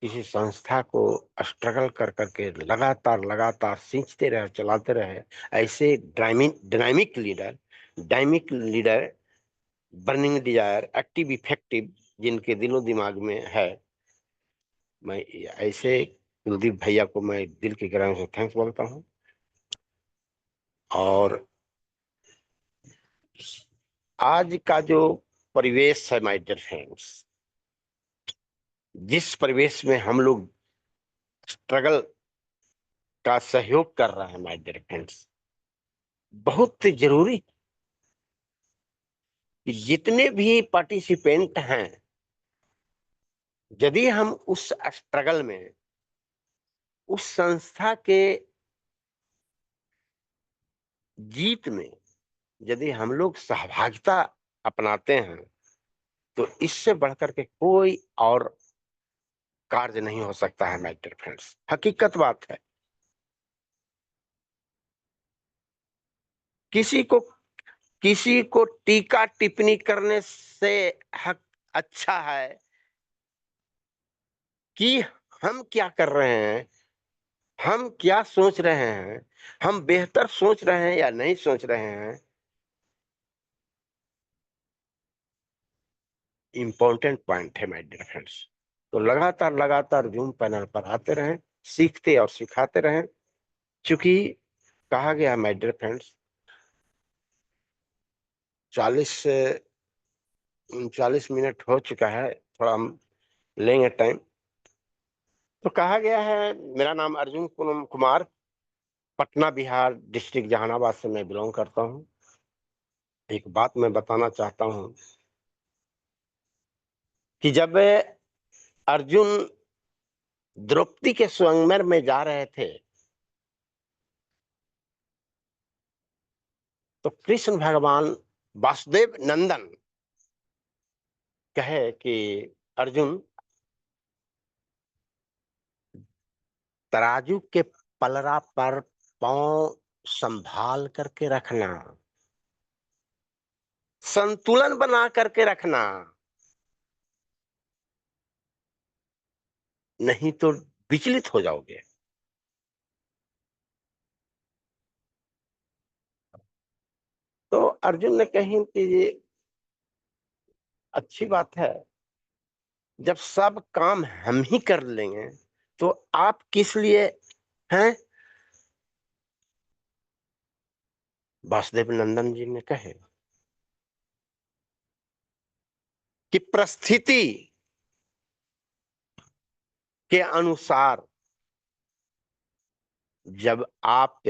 किसी संस्था को स्ट्रगल करके लगातार सींचते रहे, चलाते रहे, ऐसे dynamic leader burning desire active effective जिनके दिलो दिमाग में है, मैं ऐसे कुलदीप भैया को मैं दिल की गहराई से थैंक्स बोलता हूँ। और आज का जो परिवेश है माय डियर फ्रेंड्स, जिस परिवेश में हम लोग स्ट्रगल का सहयोग कर रहे हैं माय डियर फ्रेंड्स, बहुत जरूरी कि जितने भी पार्टिसिपेंट हैं, यदि हम उस स्ट्रगल में उस संस्था के जीत में यदि हम लोग सहभागिता अपनाते हैं, तो इससे बढ़कर के कोई और कार्य नहीं हो सकता है माय डियर फ्रेंड्स। हकीकत बात है, किसी को टीका टिप्पणी करने से हक अच्छा है कि हम क्या कर रहे हैं, हम क्या सोच रहे हैं, हम बेहतर सोच रहे हैं या नहीं सोच रहे हैं, इंपॉर्टेंट पॉइंट है माय डियर फ्रेंड्स। तो लगातार जूम पैनल पर आते रहें, सीखते और सिखाते रहें। क्योंकि कहा गया माय डियर फ्रेंड्स 40 से 39 मिनट हो चुका है, थोड़ा हम लेंगे टाइम। तो कहा गया है, मेरा नाम अर्जुन कुमार, पटना बिहार डिस्ट्रिक्ट जहानाबाद से मैं बिलोंग करता हूँ। एक बात मैं बताना चाहता हूँ कि जब अर्जुन द्रौपदी के स्वयंवर में जा रहे थे, तो कृष्ण भगवान वासुदेव नंदन कहे कि अर्जुन तराजू के पलड़ा पर पांव संभाल करके रखना, संतुलन बना करके रखना, नहीं तो विचलित हो जाओगे। तो अर्जुन ने कही कि ये अच्छी बात है, जब सब काम हम ही कर लेंगे तो आप किस लिए हैं। वासुदेव नंदन जी ने कहे कि परिस्थिति के अनुसार जब आप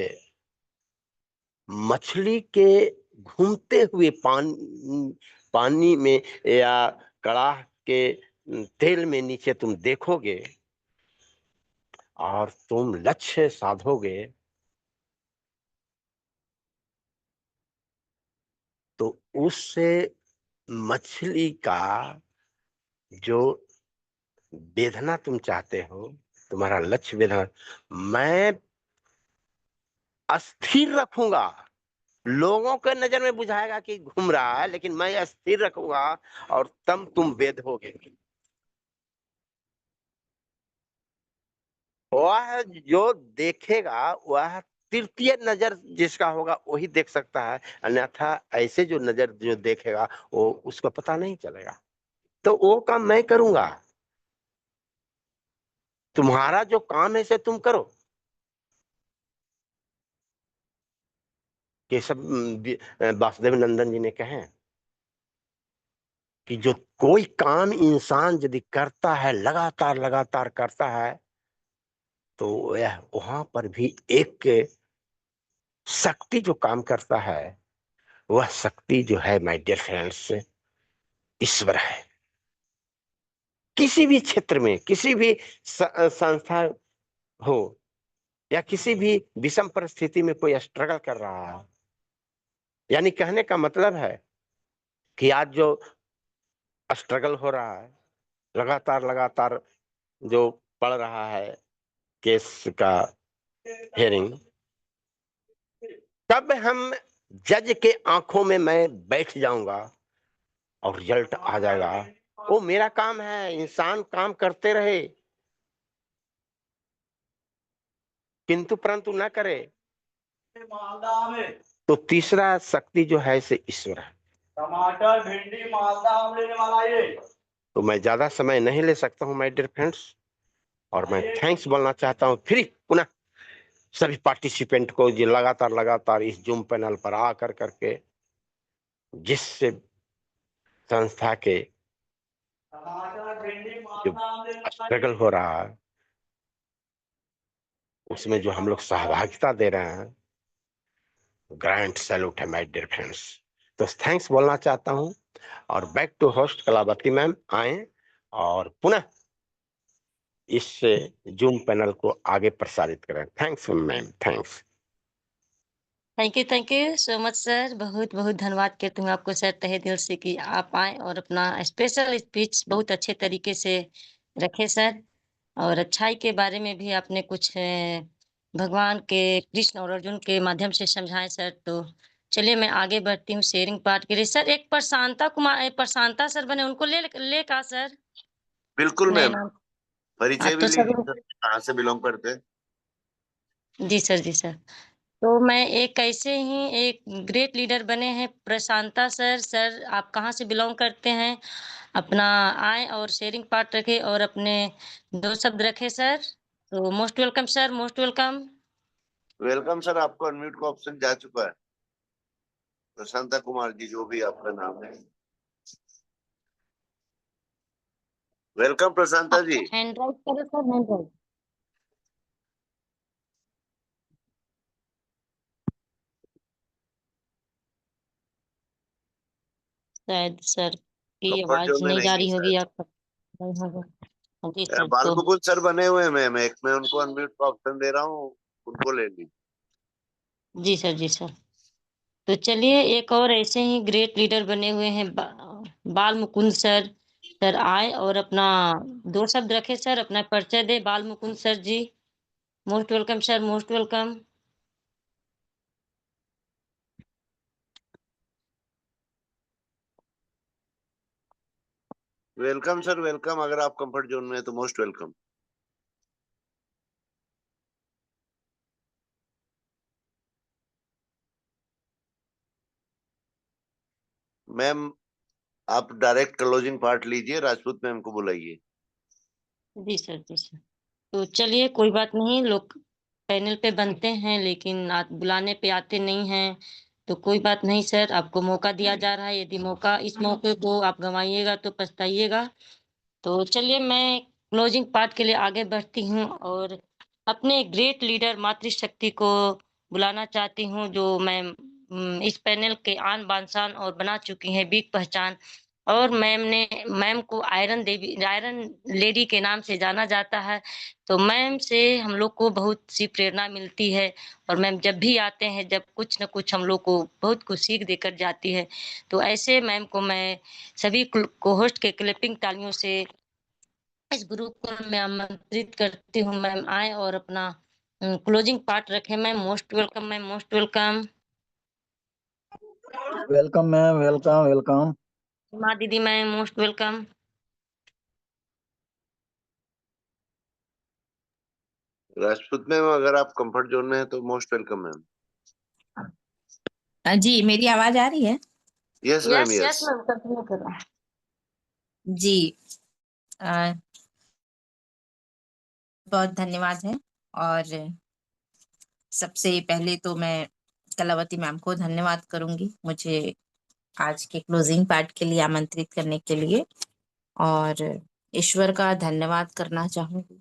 मछली के घूमते हुए पानी में या कड़ाह के तेल में नीचे तुम देखोगे और तुम लक्ष्य साधोगे तो उससे मछली का जो वेदना तुम चाहते हो, तुम्हारा लक्ष्य वेदना, मैं अस्थिर रखूंगा। लोगों के नजर में बुझाएगा कि घूम रहा है, लेकिन मैं अस्थिर रखूंगा और तब तुम वेद होगे। वह जो देखेगा वह तृतीय नजर जिसका होगा वही देख सकता है, अन्यथा ऐसे जो नजर जो देखेगा वो उसको पता नहीं चलेगा। तो वो काम मैं करूंगा, तुम्हारा जो काम है से तुम करो। केशव वासुदेव नंदन जी ने कहे कि जो कोई काम इंसान यदि करता है, लगातार लगातार करता है, तो यह वहां पर भी एक शक्ति जो काम करता है, वह शक्ति जो है माय डियर फ्रेंड्स ईश्वर है। किसी भी क्षेत्र में, किसी भी संस्था हो या किसी भी विषम परिस्थिति में कोई स्ट्रगल कर रहा है, यानी कहने का मतलब है कि आज जो स्ट्रगल हो रहा है, लगातार लगातार जो पड़ रहा है केस का हेयरिंग, तब हम जज के आंखों में मैं बैठ जाऊंगा और रिजल्ट आ जाएगा। वो मेरा काम है, इंसान काम करते रहे किंतु परंतु ना करे। तो तीसरा शक्ति जो है से ईश्वर है। टमाटर भिंडी मालदा आम लेने वाला ये। तो मैं ज्यादा समय नहीं ले सकता हूं माय डियर फ्रेंड्स, और मैं थैंक्स बोलना चाहता हूं फिर पुनः सभी पार्टिसिपेंट को जो लगातार लगातार इस जूम पैनल पर आकर करके जिस संस्था के टमाटर भिंडी जो मालदा आम लेने वाला स्ट्रगल हो रहा है उसमें जो हम लोग सहभागिता दे रहे हैं, ग्रैंड सैल्यूट है माय डियर फ्रेंड्स। तो थैंक्स बोलना चाहता हूं और back to host Kalavati ma'am आए और पुनः इस जूम पैनल को आगे प्रसारित करें। Thanks ma'am, thanks. Thank you so much sir. बहुत बहुत धन्यवाद कहती हूँ आपको सर तहे दिल से कि आप आए और अपना स्पेशल स्पीच बहुत अच्छे तरीके से रखे सर। और अच्छाई के बारे में भी आपने कुछ भगवान के कृष्ण और अर्जुन के माध्यम से समझाए सर। तो चलिए मैं आगे बढ़ती हूँ शेयरिंग पार्ट के लिए। सर एक प्रशांता सर बने, उनको ले का सर। बिल्कुल नए मैम, नाम। हाँ परिचय भी तो सर, लीजिए सर, कहाँ से बिलोंग करते हैं। जी सर, जी सर। तो मैं एक ऐसे ही एक ग्रेट लीडर बने हैं प्रशांता सर। सर आप कहाँ से बिलोंग करते हैं? अपना आए और शेयरिंग पार्ट रखे और अपने 2 शब्द रखे सर। तो most welcome sir, most welcome. Welcome sir, आपको अनम्यूट का ऑप्शन जा चुका है। प्रशांता कुमार जी, जो भी आपका नाम है। वेलकम प्रशांता जी। हैंड राइज करो सर, हैंड राइज। शायद सर की कंफर्ट आवाज जोन में नहीं जा नहीं है रही होगी शायद। आपका। नहीं होगा। हाँ जी सर। बाल तो मुकुंद सर बने हुए हैं मैम, एक मैं उनको अनम्यूट का ऑप्शन दे रहा हूँ, उनको ले ली। जी सर, जी सर। तो चलिए एक और ऐसे ही ग्रेट लीडर बने हुए हैं बाल मुकुंद सर। सर आए और अपना 2 शब्द रखे सर, अपना परिचय दे। Bal Mukund sir ji, most welcome sir, most welcome. Welcome sir, welcome. अगर आप कंफर्ट जोन में है तो मोस्ट वेलकम। मैम आप डायरेक्ट क्लोजिंग पार्ट लीजिए, राजपूत मैम को बुलाइए। जी सर, जी सर। तो चलिए कोई बात नहीं, लोग पैनल पे बनते हैं लेकिन बुलाने पे आते नहीं हैं। तो कोई बात नहीं सर, आपको मौका दिया जा रहा है। यदि इस मौके को आप गंवाइएगा तो पछताइएगा। तो चलिए मैं क्लोजिंग पार्ट के लिए आगे बढ़ती हूँ और अपने ग्रेट लीडर मातृशक्ति को बुलाना चाहती हूँ, जो मैं इस पैनल के आन बान शान और बना चुकी हैं बिग पहचान। और मैम को आयरन लेडी के नाम से जाना जाता है। तो मैम से हम लोग को बहुत सी प्रेरणा मिलती है और मैम जब भी आते हैं, जब कुछ न कुछ हम लोग को बहुत कुछ सीख देकर जाती है। तो ऐसे मैम को मैं सभी को-होस्ट के क्लैपिंग तालियों से इस ग्रुप को मैं आमंत्रित करती हूँ, मैम आएँ और अपना क्लोजिंग पार्ट रखें ma'am. Most welcome ma'am, most welcome. Welcome ma'am, welcome welcome. Seema दीदी ma'am, most welcome. Rajput ma'am, अगर आप कंफर्ट जोन में हैं तो मोस्ट वेलकम मैम। जी मेरी आवाज आ रही है? Yes ma'am, yes yes. Ma'am, continue करो। जी अ, बहुत धन्यवाद है। और सबसे पहले तो मैं कलावती मैम को धन्यवाद करूंगी मुझे आज के क्लोजिंग पार्ट के लिए आमंत्रित करने के लिए, और ईश्वर का धन्यवाद करना चाहूंगी।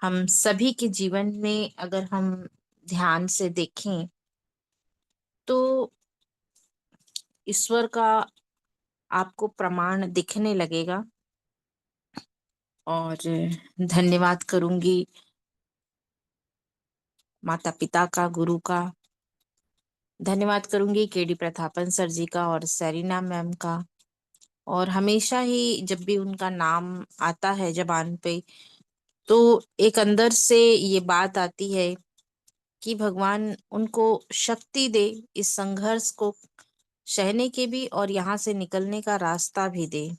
हम सभी के जीवन में अगर हम ध्यान से देखें तो ईश्वर का आपको प्रमाण दिखने लगेगा। और धन्यवाद करूंगी माता पिता का, गुरु का, धन्यवाद करूंगी केडी प्रतापन सर जी का और सेरिना मैम का। और हमेशा ही जब भी उनका नाम आता है जबान पे तो एक अंदर से ये बात आती है कि भगवान उनको शक्ति दे, इस संघर्ष को सहने के भी और यहाँ से निकलने का रास्ता भी दे।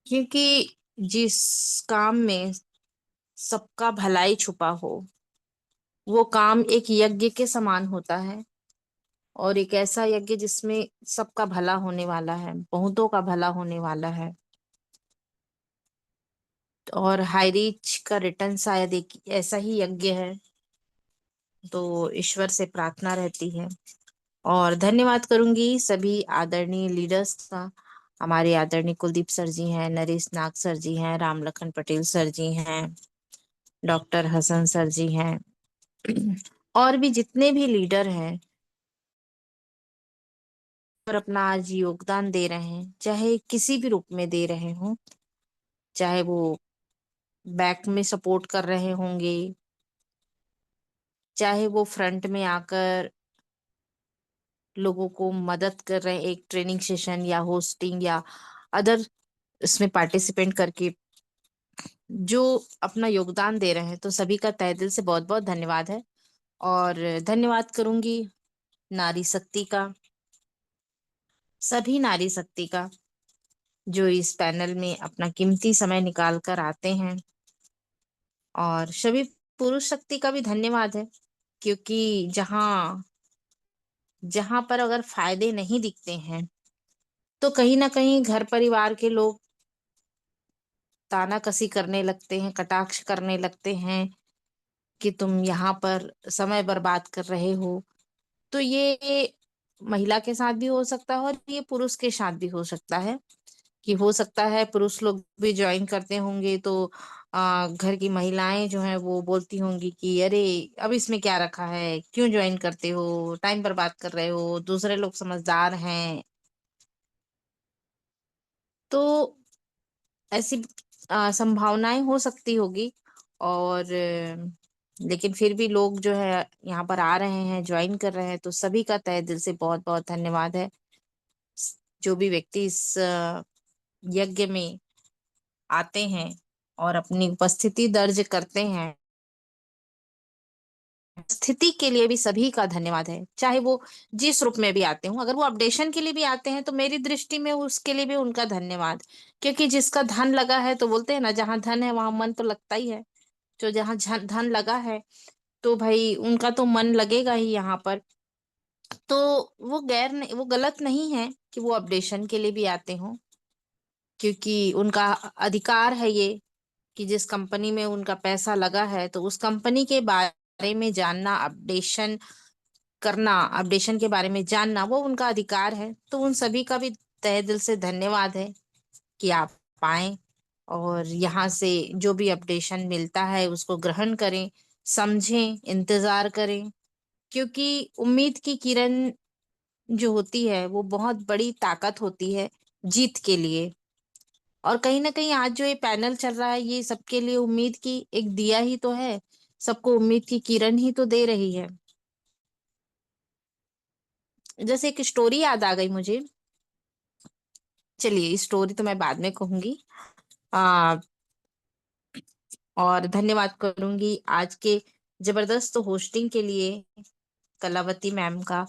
क्योंकि जिस काम में सबका भलाई छुपा हो वो काम एक यज्ञ के समान होता है, और एक ऐसा यज्ञ जिसमें सबका भला होने वाला है, बहुतों का भला होने वाला है। और हाई रीच का रिटर्न शायद एक ऐसा ही यज्ञ है। तो ईश्वर से प्रार्थना रहती है। और धन्यवाद करूंगी सभी आदरणीय लीडर्स का। हमारे आदरणीय कुलदीप सर जी हैं, नरेश नाग सर जी हैं, राम लखन पटेल सर जी हैं, डॉक्टर हसन सर जी हैं, और भी जितने भी लीडर हैं और अपना आज योगदान दे रहे हैं, चाहे किसी भी रूप में दे रहे हों, चाहे वो बैक में सपोर्ट कर रहे होंगे, चाहे वो फ्रंट में आकर लोगों को मदद कर रहे हैं एक ट्रेनिंग सेशन या होस्टिंग या अदर इसमें पार्टिसिपेंट करके जो अपना योगदान दे रहे हैं, तो सभी का तहे दिल से बहुत बहुत धन्यवाद है। और धन्यवाद करूंगी नारी शक्ति का, सभी नारी शक्ति का जो इस पैनल में अपना कीमती समय निकाल कर आते हैं। और सभी पुरुष शक्ति का भी धन्यवाद है, क्योंकि जहाँ जहां पर अगर फायदे नहीं दिखते हैं तो कहीं ना कहीं घर परिवार के लोग तानाकसी करने लगते हैं, कटाक्ष करने लगते हैं कि तुम यहाँ पर समय बर्बाद कर रहे हो। तो ये महिला के साथ भी हो सकता है और ये पुरुष के साथ भी हो सकता है, कि हो सकता है पुरुष लोग भी ज्वाइन करते होंगे तो घर की महिलाएं जो हैं वो बोलती होंगी कि अरे अब इसमें क्या रखा है, क्यों ज्वाइन करते हो, टाइम बर्बाद कर रहे हो, दूसरे लोग समझदार हैं। तो ऐसी संभावनाएं हो सकती होगी। और लेकिन फिर भी लोग जो है यहाँ पर आ रहे हैं, ज्वाइन कर रहे हैं, तो सभी का तहे दिल से बहुत बहुत धन्यवाद है। जो भी व्यक्ति इस यज्ञ में आते हैं और अपनी उपस्थिति दर्ज करते हैं, स्थिति के लिए भी सभी का धन्यवाद है, चाहे वो जिस रूप में भी आते हों। अगर वो अपडेशन के लिए भी आते हैं तो मेरी दृष्टि में उसके लिए भी उनका धन्यवाद। क्योंकि जिसका धन लगा है, तो बोलते हैं ना, जहां धन है वहां मन तो लगता ही है। जो जहां धन लगा है तो भाई उनका तो मन लगेगा ही यहाँ पर। तो वो वो गलत नहीं है कि वो अपडेशन के लिए भी आते हों, क्योंकि उनका अधिकार है ये कि जिस कंपनी में उनका पैसा लगा है तो उस कंपनी के बारे में जानना, अपडेशन करना, अपडेशन के बारे में जानना, वो उनका अधिकार है। तो उन सभी का भी तहे दिल से धन्यवाद है कि आप आए और यहाँ से जो भी अपडेशन मिलता है उसको ग्रहण करें, समझें, इंतजार करें, क्योंकि उम्मीद की किरण जो होती है वो बहुत बड़ी ताकत होती है जीत के लिए। और कहीं ना कहीं आज जो ये पैनल चल रहा है ये सबके लिए उम्मीद की एक दिया ही तो है, सबको उम्मीद की किरण ही तो दे रही है। जैसे एक स्टोरी याद आ गई मुझे, चलिए स्टोरी तो मैं बाद में कहूंगी। आ, और धन्यवाद करूंगी आज के जबरदस्त होस्टिंग के लिए कलावती मैम का।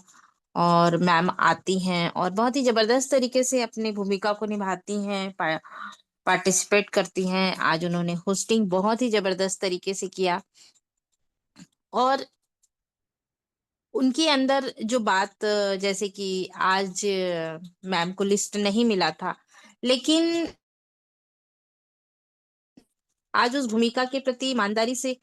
और मैम आती हैं और बहुत ही जबरदस्त तरीके से अपनी भूमिका को निभाती हैं, पार्टिसिपेट करती हैं। आज उन्होंने होस्टिंग बहुत ही जबरदस्त तरीके से किया और उनके अंदर जो बात जैसे कि आज मैम को लिस्ट नहीं मिला था, लेकिन आज उस भूमिका के प्रति ईमानदारी से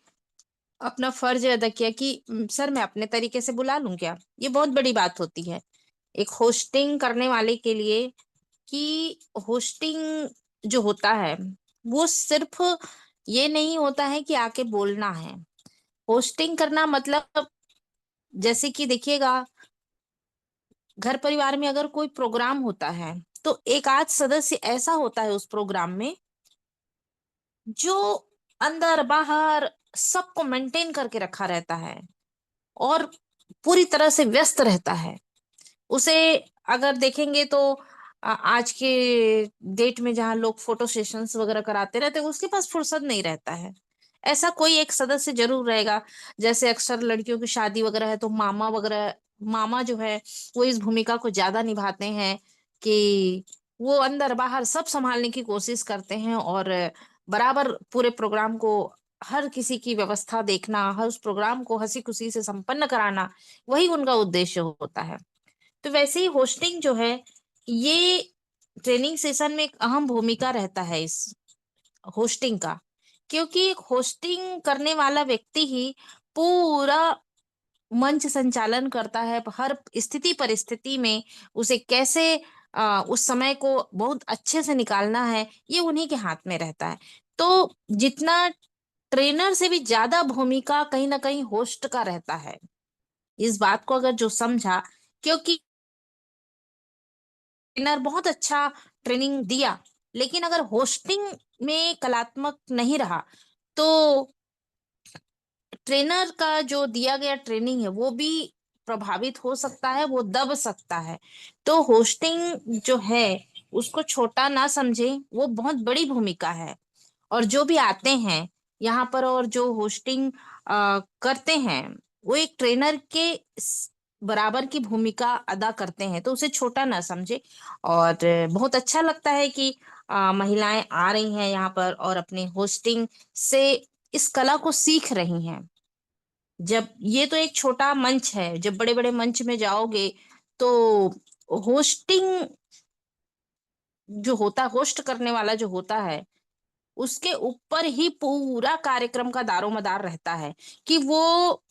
अपना फर्ज अदा किया कि सर मैं अपने तरीके से बुला लूं क्या। ये बहुत बड़ी बात होती है एक होस्टिंग करने वाले के लिए कि होस्टिंग जो होता है वो सिर्फ ये नहीं होता है कि आके बोलना है। होस्टिंग करना मतलब जैसे कि देखिएगा, घर परिवार में अगर कोई प्रोग्राम होता है तो एक आध सदस्य ऐसा होता है उस प्रोग्राम में जो अंदर बाहर सबको मेंटेन करके रखा रहता है और पूरी तरह से व्यस्त रहता है। उसे अगर देखेंगे तो आज के डेट में जहाँ लोग फोटो सेशंस वगैरह कराते रहते हैं उसके पास फुर्सत नहीं रहता है। ऐसा कोई एक सदस्य जरूर रहेगा। जैसे अक्सर लड़कियों की शादी वगैरह है तो मामा वगैरह, मामा जो है वो इस भूमिका को ज्यादा निभाते हैं कि वो अंदर बाहर सब संभालने की कोशिश करते हैं और बराबर पूरे प्रोग्राम को, हर किसी की व्यवस्था देखना, हर उस प्रोग्राम को हंसी खुशी से संपन्न कराना, वही उनका उद्देश्य होता है। तो वैसे ही होस्टिंग जो है ये ट्रेनिंग सेशन में एक अहम भूमिका रहता है इस होस्टिंग का, क्योंकि एक होस्टिंग करने वाला व्यक्ति ही पूरा मंच संचालन करता है। हर स्थिति परिस्थिति में उसे कैसे उस समय को बहुत अच्छे से निकालना है ये उन्हीं के हाथ में रहता है। तो जितना ट्रेनर से भी ज्यादा भूमिका कहीं ना कहीं होस्ट का रहता है। इस बात को अगर जो समझा, क्योंकि ट्रेनर बहुत अच्छा ट्रेनिंग दिया लेकिन अगर होस्टिंग में कलात्मक नहीं रहा तो ट्रेनर का जो दिया गया ट्रेनिंग है वो भी प्रभावित हो सकता है, वो दब सकता है। तो होस्टिंग जो है उसको छोटा ना समझे, वो बहुत बड़ी भूमिका है। और जो भी आते हैं यहाँ पर और जो होस्टिंग करते हैं वो एक ट्रेनर के बराबर की भूमिका अदा करते हैं, तो उसे छोटा ना समझे। और बहुत अच्छा लगता है कि महिलाएं आ रही हैं यहाँ पर और अपनी होस्टिंग से इस कला को सीख रही हैं। जब ये तो एक छोटा मंच है, जब बड़े बड़े मंच में जाओगे तो होस्टिंग जो होता, होस्ट करने वाला जो होता है उसके ऊपर ही पूरा कार्यक्रम का दारोमदार रहता है कि वो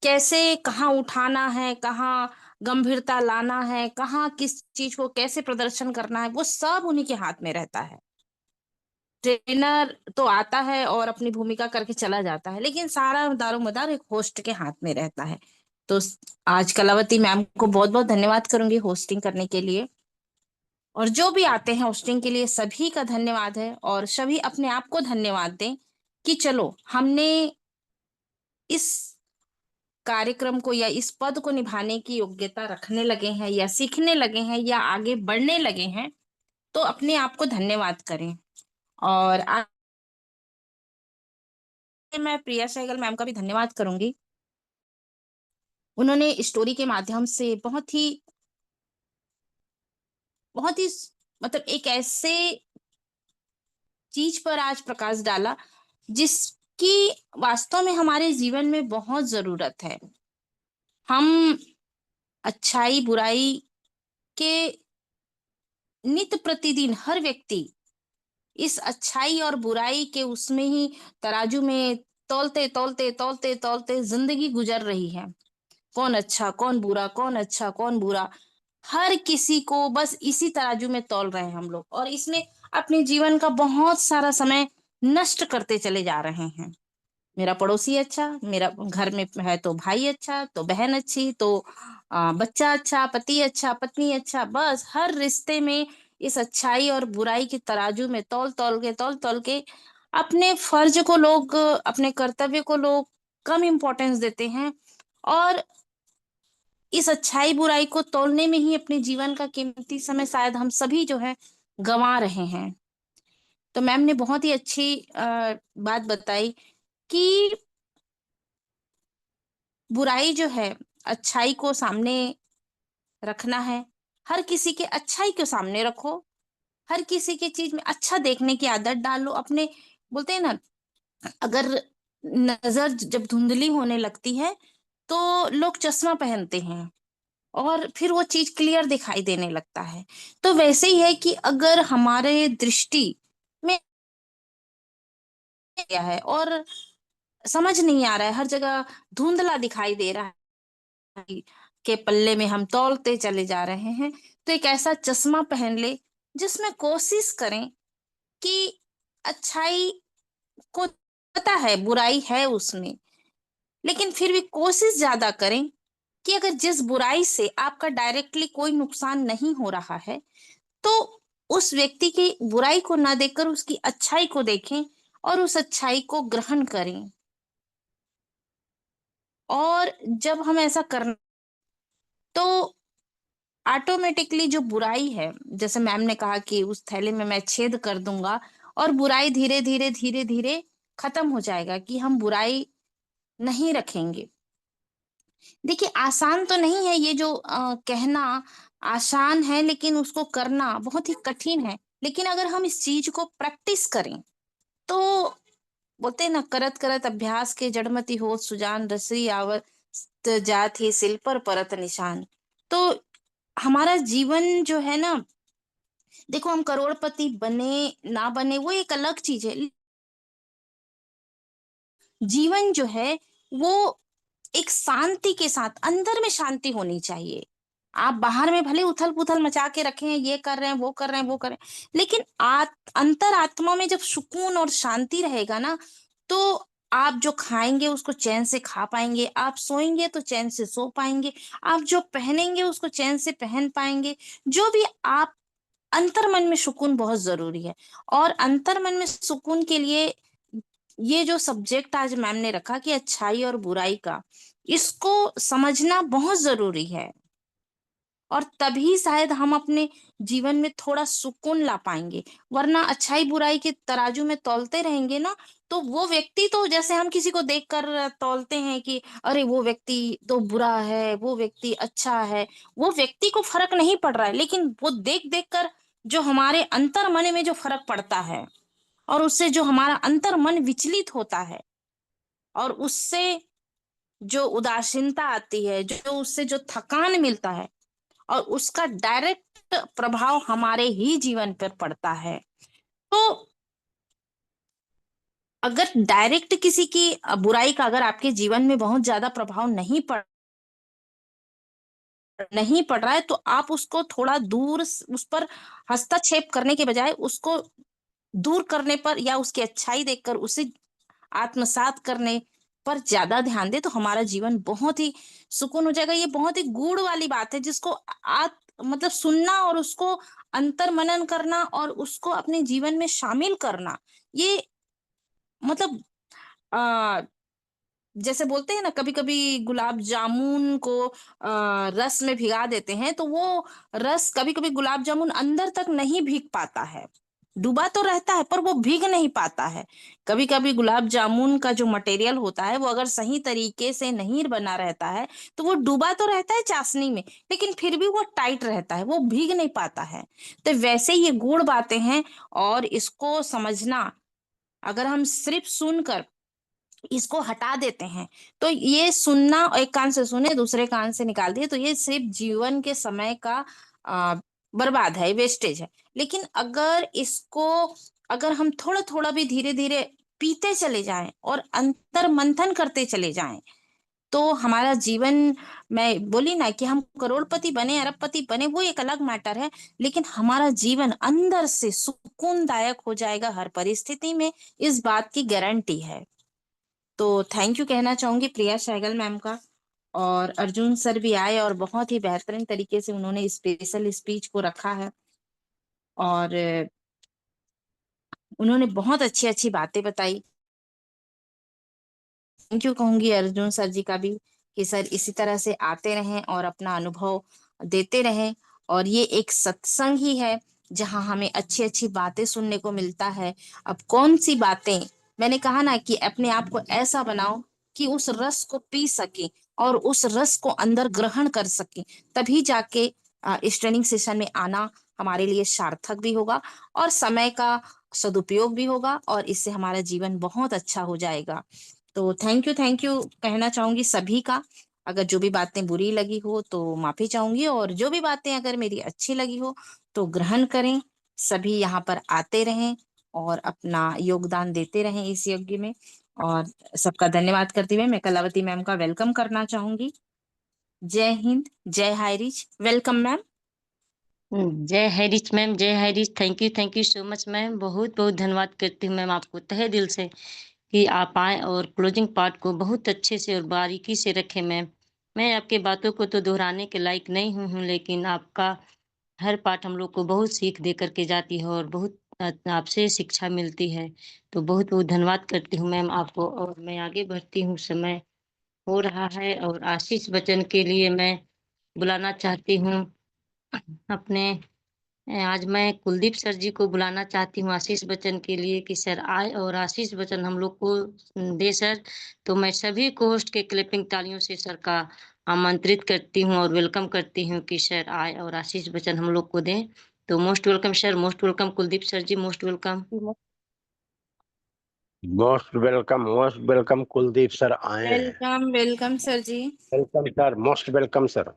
कैसे कहाँ उठाना है, कहाँ गंभीरता लाना है, कहाँ किस चीज को कैसे प्रदर्शन करना है, वो सब उन्हीं के हाथ में रहता है। ट्रेनर तो आता है और अपनी भूमिका करके चला जाता है लेकिन सारा दारोमदार एक होस्ट के हाथ में रहता है। तो आज कलावती मैम को बहुत बहुत धन्यवाद करूंगी होस्टिंग करने के लिए। और जो भी आते हैं होस्टिंग के लिए सभी का धन्यवाद है और सभी अपने आप को धन्यवाद दें कि चलो हमने इस कार्यक्रम को या इस पद को निभाने की योग्यता रखने लगे हैं या सीखने लगे हैं या आगे बढ़ने लगे हैं, तो अपने आप को धन्यवाद करें। और आज मैं प्रिया सहगल मैम का भी धन्यवाद करूंगी। उन्होंने स्टोरी के माध्यम से बहुत ही मतलब एक ऐसे चीज पर आज प्रकाश डाला जिसकी वास्तव में हमारे जीवन में बहुत जरूरत है। हम अच्छाई बुराई के नित्य प्रतिदिन हर व्यक्ति इस अच्छाई और बुराई के उसमें ही तराजू में तौलते तौलते तौलते तौलते जिंदगी गुजर रही है। कौन अच्छा कौन बुरा, कौन अच्छा कौन बुरा, हर किसी को बस इसी तराजू में तौल रहे हैं हम लोग और इसमें अपने जीवन का बहुत सारा समय नष्ट करते चले जा रहे हैं। मेरा पड़ोसी अच्छा, मेरा घर में है तो भाई अच्छा, तो बहन अच्छी, तो बच्चा अच्छा, पति अच्छा, पत्नी अच्छा, बस हर रिश्ते में इस अच्छाई और बुराई के तराजू में तौल तौल के अपने फर्ज को लोग, अपने कर्तव्य को लोग कम इम्पोर्टेंस देते हैं, और इस अच्छाई बुराई को तौलने में ही अपने जीवन का कीमती समय शायद हम सभी जो है गंवा रहे हैं। तो मैम ने बहुत ही अच्छी बात बताई कि बुराई जो है अच्छाई को सामने रखना है। हर किसी के अच्छाई को सामने रखो, हर किसी की चीज में अच्छा देखने की आदत डालो अपने। बोलते हैं ना, अगर नजर जब धुंधली होने लगती है तो लोग चश्मा पहनते हैं और फिर वो चीज क्लियर दिखाई देने लगता है। तो वैसे ही है कि अगर हमारे दृष्टि में क्या है और समझ नहीं आ रहा है, हर जगह धुंधला दिखाई दे रहा है, के पल्ले में हम तौलते चले जा रहे हैं, तो एक ऐसा चश्मा पहन ले जिसमें कोशिश करें कि अच्छाई को, पता है बुराई है उसमें, लेकिन फिर भी कोशिश ज्यादा करें कि अगर जिस बुराई से आपका डायरेक्टली कोई नुकसान नहीं हो रहा है, तो उस व्यक्ति की बुराई को ना देखकर उसकी अच्छाई को देखें और उस अच्छाई को ग्रहण करें। और जब हम ऐसा करना, तो ऑटोमेटिकली जो बुराई है, जैसे मैम ने कहा कि उस थैले में मैं छेद कर दूंगा और बुराई धीरे धीरे धीरे धीरे खत्म हो जाएगा, कि हम बुराई नहीं रखेंगे। देखिए, आसान तो नहीं है ये जो कहना आसान है, लेकिन उसको करना बहुत ही कठिन है। लेकिन अगर हम इस चीज को प्रैक्टिस करें तो बोलते हैं ना, करत करत अभ्यास के जड़मति होत सुजान, रसरी आवत जात ही सिल पर परत निशान। तो हमारा जीवन जो है ना, देखो हम करोड़पति बने ना बने वो एक अलग चीज है, जीवन जो है वो एक शांति के साथ, अंदर में शांति होनी चाहिए। आप बाहर में भले उथल पुथल मचा के रखे हैं, ये कर रहे हैं, वो कर रहे हैं, वो कर रहे हैं, लेकिन अंतर आत्मा में जब सुकून और शांति रहेगा ना, तो आप जो खाएंगे उसको चैन से खा पाएंगे, आप सोएंगे तो चैन से सो पाएंगे, आप जो पहनेंगे उसको चैन से पहन पाएंगे। जो भी आप, अंतर मन में सुकून बहुत जरूरी है। और अंतर मन में सुकून के लिए ये जो सब्जेक्ट आज मैम ने रखा कि अच्छाई और बुराई का, इसको समझना बहुत जरूरी है, और तभी शायद हम अपने जीवन में थोड़ा सुकून ला पाएंगे। वरना अच्छाई बुराई के तराजू में तौलते रहेंगे ना, तो वो व्यक्ति, तो जैसे हम किसी को देखकर तौलते हैं कि अरे वो व्यक्ति तो बुरा है, वो व्यक्ति अच्छा है, वो व्यक्ति को फर्क नहीं पड़ रहा है, लेकिन वो देख देख कर जो हमारे अंतर मन में जो फर्क पड़ता है, और उससे जो हमारा अंतर मन विचलित होता है, और उससे जो उदासीनता आती है, जो उससे जो थकान मिलता है, और उसका डायरेक्ट प्रभाव हमारे ही जीवन पर पड़ता है। तो अगर डायरेक्ट किसी की बुराई का अगर आपके जीवन में बहुत ज्यादा प्रभाव नहीं पड़ रहा है, तो आप उसको थोड़ा दूर, उस पर हस्तक्षेप करने के बजाय उसको दूर करने पर, या उसकी अच्छाई देखकर उसे आत्मसात करने पर ज्यादा ध्यान दे, तो हमारा जीवन बहुत ही सुकून हो जाएगा। ये बहुत ही गूढ़ वाली बात है, जिसको मतलब सुनना और उसको अंतर मनन करना और उसको अपने जीवन में शामिल करना, ये मतलब आ, जैसे बोलते हैं ना, कभी कभी गुलाब जामुन को रस में भिगा देते हैं, तो वो रस कभी कभी गुलाब जामुन अंदर तक नहीं भीग पाता है, डूबा तो रहता है पर वो भीग नहीं पाता है। कभी कभी गुलाब जामुन का जो मटेरियल होता है वो अगर सही तरीके से नहीं बना रहता है, तो वो डूबा तो रहता है चाशनी में, लेकिन फिर भी वो टाइट रहता है, वो भीग नहीं पाता है। तो वैसे ही ये गूढ़ बातें हैं, और इसको समझना, अगर हम सिर्फ सुनकर इसको हटा देते हैं, तो ये सुनना, एक कान से सुने दूसरे कान से निकाल दिए, तो ये सिर्फ जीवन के समय का आ, बर्बाद है, वेस्टेज है। लेकिन अगर इसको, अगर हम थोड़ा थोड़ा भी धीरे धीरे पीते चले जाएं और अंतर मंथन करते चले जाएं, तो हमारा जीवन, मैं बोली ना कि हम करोड़पति बने, अरबपति बने, वो एक अलग मैटर है, लेकिन हमारा जीवन अंदर से सुकूनदायक हो जाएगा हर परिस्थिति में, इस बात की गारंटी है। तो थैंक यू कहना चाहूंगी प्रिया सहगल मैम का। और अर्जुन सर भी आए और बहुत ही बेहतरीन तरीके से उन्होंने स्पेशल स्पीच को रखा है। और उन्होंने बहुत अच्छी अच्छी बातें बताई। थैंक यू कहूंगी अर्जुन सर जी का भी, कि सर इसी तरह से आते रहें और अपना अनुभव देते रहें। और ये एक सत्संग ही है जहां हमें अच्छी अच्छी बातें सुनने को मिलता है। अब कौन सी बातें, मैंने कहा ना कि अपने आप को ऐसा बनाओ कि उस रस को पी सके और उस रस को अंदर ग्रहण कर सके, तभी जाके इस ट्रेनिंग सेशन में आना हमारे लिए सार्थक भी होगा और समय का सदुपयोग भी होगा और इससे हमारा जीवन बहुत अच्छा हो जाएगा। तो थैंक यू कहना चाहूंगी सभी का। अगर जो भी बातें बुरी लगी हो तो माफी चाहूंगी, और जो भी बातें अगर मेरी अच्छी लगी हो तो ग्रहण करें। सभी यहाँ पर आते रहें और अपना योगदान देते रहें इस यज्ञ में। और सबका धन्यवाद करते हुए मैं कलावती मैम का वेलकम करना चाहूंगी। जय हिंद, जय हाई रिच। Welcome ma'am. जय हैरिच मैम, जय हैरिच। Thank you so much ma'am. बहुत बहुत धन्यवाद करती हूँ मैम आपको तहे दिल से कि आप आए और क्लोजिंग पार्ट को बहुत अच्छे से और बारीकी से रखें मैम। मैं आपके बातों को तो दोहराने के लायक नहीं हूँ, लेकिन आपका हर पाठ हम लोग को बहुत सीख दे करके जाती है और बहुत आपसे शिक्षा मिलती है। तो बहुत बहुत धन्यवाद करती हूँ मैम आपको, और मैं आगे बढ़ती हूँ। समय हो रहा है और आशीष बच्चन के लिए मैं बुलाना चाहती हूँ अपने आज मैं कुलदीप सर जी को बुलाना चाहती हूँ आशीष बच्चन के लिए कि सर आए और आशीष बच्चन हम लोग को दे सर। तो मैं सभी को होस्ट के क्लैपिंग तालियों से सर का आमंत्रित करती हूँ और वेलकम करती हूँ कि सर आए और आशीष बच्चन हम लोग को दें। तो most welcome sir, most welcome Kuldeep sir ji, most welcome. Most welcome Kuldeep sir आए हैं। Welcome welcome sir ji. Welcome sir, most welcome sir.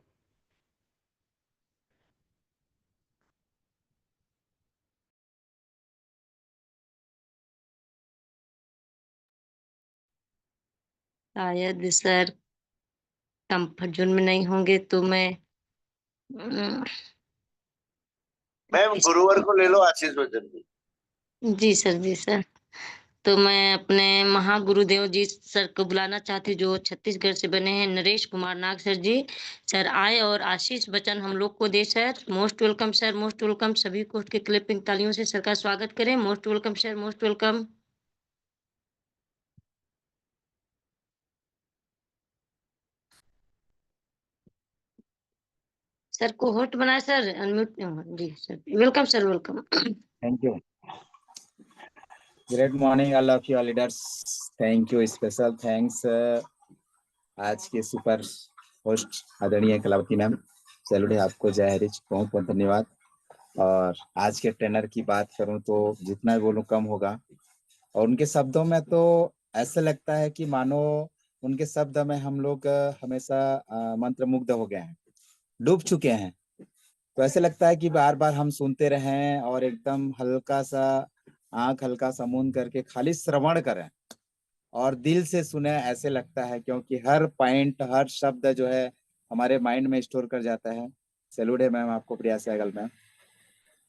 शायद सर कंफर्ट जोन में नहीं होंगे तो मैं मैम गुरुवार को ले लो आशीष बच्चन की। जी सर, जी सर। तो मैं अपने महागुरुदेव जी सर को बुलाना चाहती हूँ जो छत्तीसगढ़ से बने हैं, नरेश कुमार नाग सर जी। सर आए और आशीष बच्चन हम लोग को दे sir. Most welcome sir, most welcome. सभी को उसके क्लिपिंग तालियों से सर का स्वागत करें। Most welcome sir, most welcome. Sir को होस्ट बनाए सर, अनम्यूट। जी sir, welcome sir, welcome. Thank you. Great morning all of you leaders. Thank you, special thanks आज के सुपर होस्ट आदरणीय कलावती मैम। सैल्यूट है आपको, जय हरीश, बहुत बहुत धन्यवाद। और आज के ट्रेनर की बात करूं तो जितना बोलूं कम होगा। और उनके शब्दों में तो ऐसा लगता है कि मानो उनके शब्द में हम लोग हमेशा मंत्रमुग्ध हो गए हैं, डूब चुके हैं। तो ऐसे लगता है कि बार बार हम सुनते रहें और एकदम हल्का सा आंख हल्का सा मूंद करके खाली श्रवण करें और दिल से सुने, ऐसे लगता है। क्योंकि हर पॉइंट, हर शब्द जो है हमारे माइंड में स्टोर कर जाता है। सैल्यूट है मैम आपको, प्रिया सहगल मैम।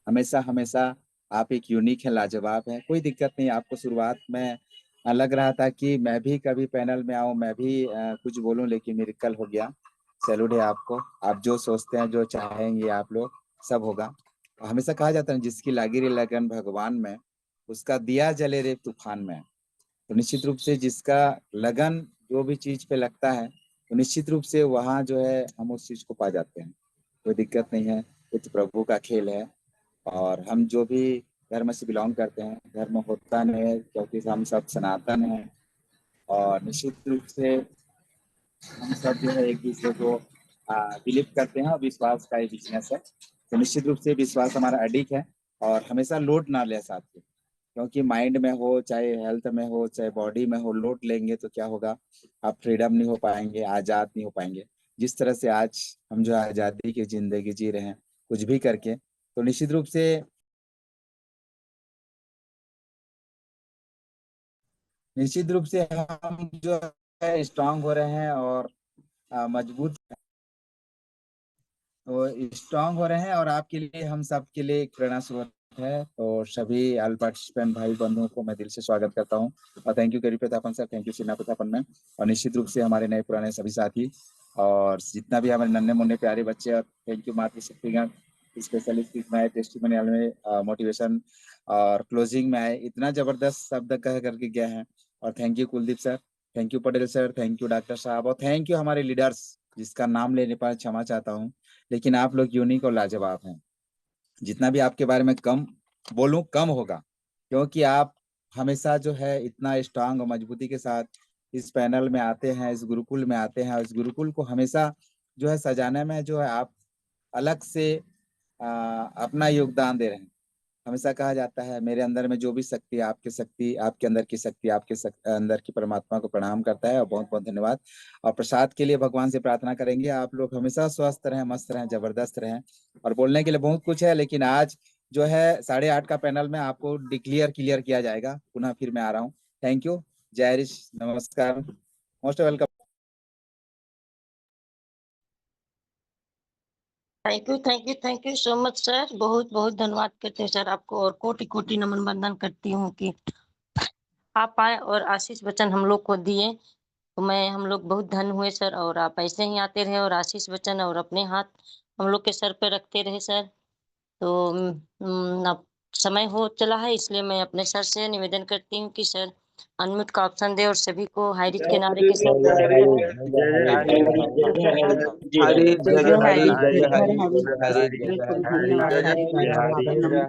हमेशा हमेशा आप एक यूनिक है, लाजवाब है। कोई दिक्कत नहीं। आपको शुरुआत में लग रहा था कि मैं भी कभी पैनल में आऊं, मैं भी कुछ बोलूं, लेकिन मिरेकल हो गया। सैल्यूट है आपको। आप जो सोचते हैं, जो चाहेंगे आप लोग, सब होगा। हमेशा कहा जाता है जिसकी लागी रे लगन भगवान में, उसका दिया जले रे तूफान में। तो निश्चित रूप से जिसका लगन जो भी चीज पे लगता है, तो निश्चित रूप से वहाँ जो है हम उस चीज को पा जाते हैं। कोई दिक्कत नहीं है, ये तो प्रभु का खेल है। और हम जो भी धर्म से बिलोंग करते हैं, धर्म होता नहीं है क्योंकि हम सब सनातन हैं। और निश्चित रूप से हम सब जो है एक दूसरे को बिलीव करते हैं और विश्वास का ही बिजनेस है। तो निश्चित रूप से विश्वास हमारा अडिग है। और हमेशा लोड ना ले साथ में, क्योंकि माइंड में हो, चाहे हेल्थ में हो, चाहे बॉडी में हो, लोड लेंगे तो क्या होगा, आप फ्रीडम नहीं हो पाएंगे, आजाद नहीं हो पाएंगे। जिस तरह से आज हम जो आजादी की जिंदगी जी रहे हैं कुछ भी करके, तो निश्चित रूप से हम जो है स्ट्रांग हो रहे हैं और मजबूत, तो स्ट्रांग हो रहे हैं। और आपके लिए, हम सब के लिए एक प्रेरणा स्रोत है। तो सभी ऑल पार्टिसिपेंट भाई बंधुओं को मैं दिल से स्वागत करता हूँ और थैंक यू करी Prathapan sir, thank you Sinha Prathapan ma'am, और निश्चित रूप से हमारे नए पुराने सभी साथी और जितना भी हमारे नन्हे मुन्ने प्यारे बच्चे, और थैंक यू मातृशक्तिगण, स्पेशलिस्ट में टेस्टिमोनियल में मोटिवेशन और क्लोजिंग में आए, इतना जबरदस्त शब्द कह करके गया है। और thank you Kuldeep sir, thank you Patel sir, thank you doctor साहब, और थैंक यू हमारे लीडर्स जिसका नाम लेने पर क्षमा चाहता हूँ, लेकिन आप लोग यूनिक और लाजवाब हैं। जितना भी आपके बारे में कम बोलूं कम होगा, क्योंकि आप हमेशा जो है इतना स्ट्रांग और मजबूती के साथ इस पैनल में आते हैं, इस गुरुकुल में आते हैं, और इस गुरुकुल को हमेशा जो है सजाने में जो है आप अलग से अपना योगदान दे रहे हैं। हमेशा कहा जाता है मेरे अंदर में जो भी शक्ति, आपके अंदर की शक्ति, अंदर की परमात्मा को प्रणाम करता है, और बहुत बहुत धन्यवाद। और प्रसाद के लिए भगवान से प्रार्थना करेंगे आप लोग हमेशा स्वस्थ रहें, मस्त रहें, जबरदस्त रहें। और बोलने के लिए बहुत कुछ है, लेकिन आज जो है 8:30 का पैनल में आपको क्लियर किया जाएगा। पुनः फिर मैं आ रहा हूँ। थैंक यू, जय हरीश, नमस्कार, most welcome. Thank you so much sir, बहुत बहुत धन्यवाद करते हैं सर आपको, और कोटि कोटि नमन बंदन करती हूँ कि आप आए और आशीष वचन हम लोग को दिए, तो हम लोग बहुत धन्य हुए सर। और आप ऐसे ही आते रहे और आशीष वचन और अपने हाथ हम लोग के सर पे रखते रहे सर। तो अब समय हो चला है, इसलिए मैं अपने सर से निवेदन करती हूँ कि सर अनम्यूट का ऑप्शन दे और सभी को हाईरिच के नारे के साथ हरी जय हरी, जय हरी, जय हरी, जय हरी, जय हरी, जय हरी।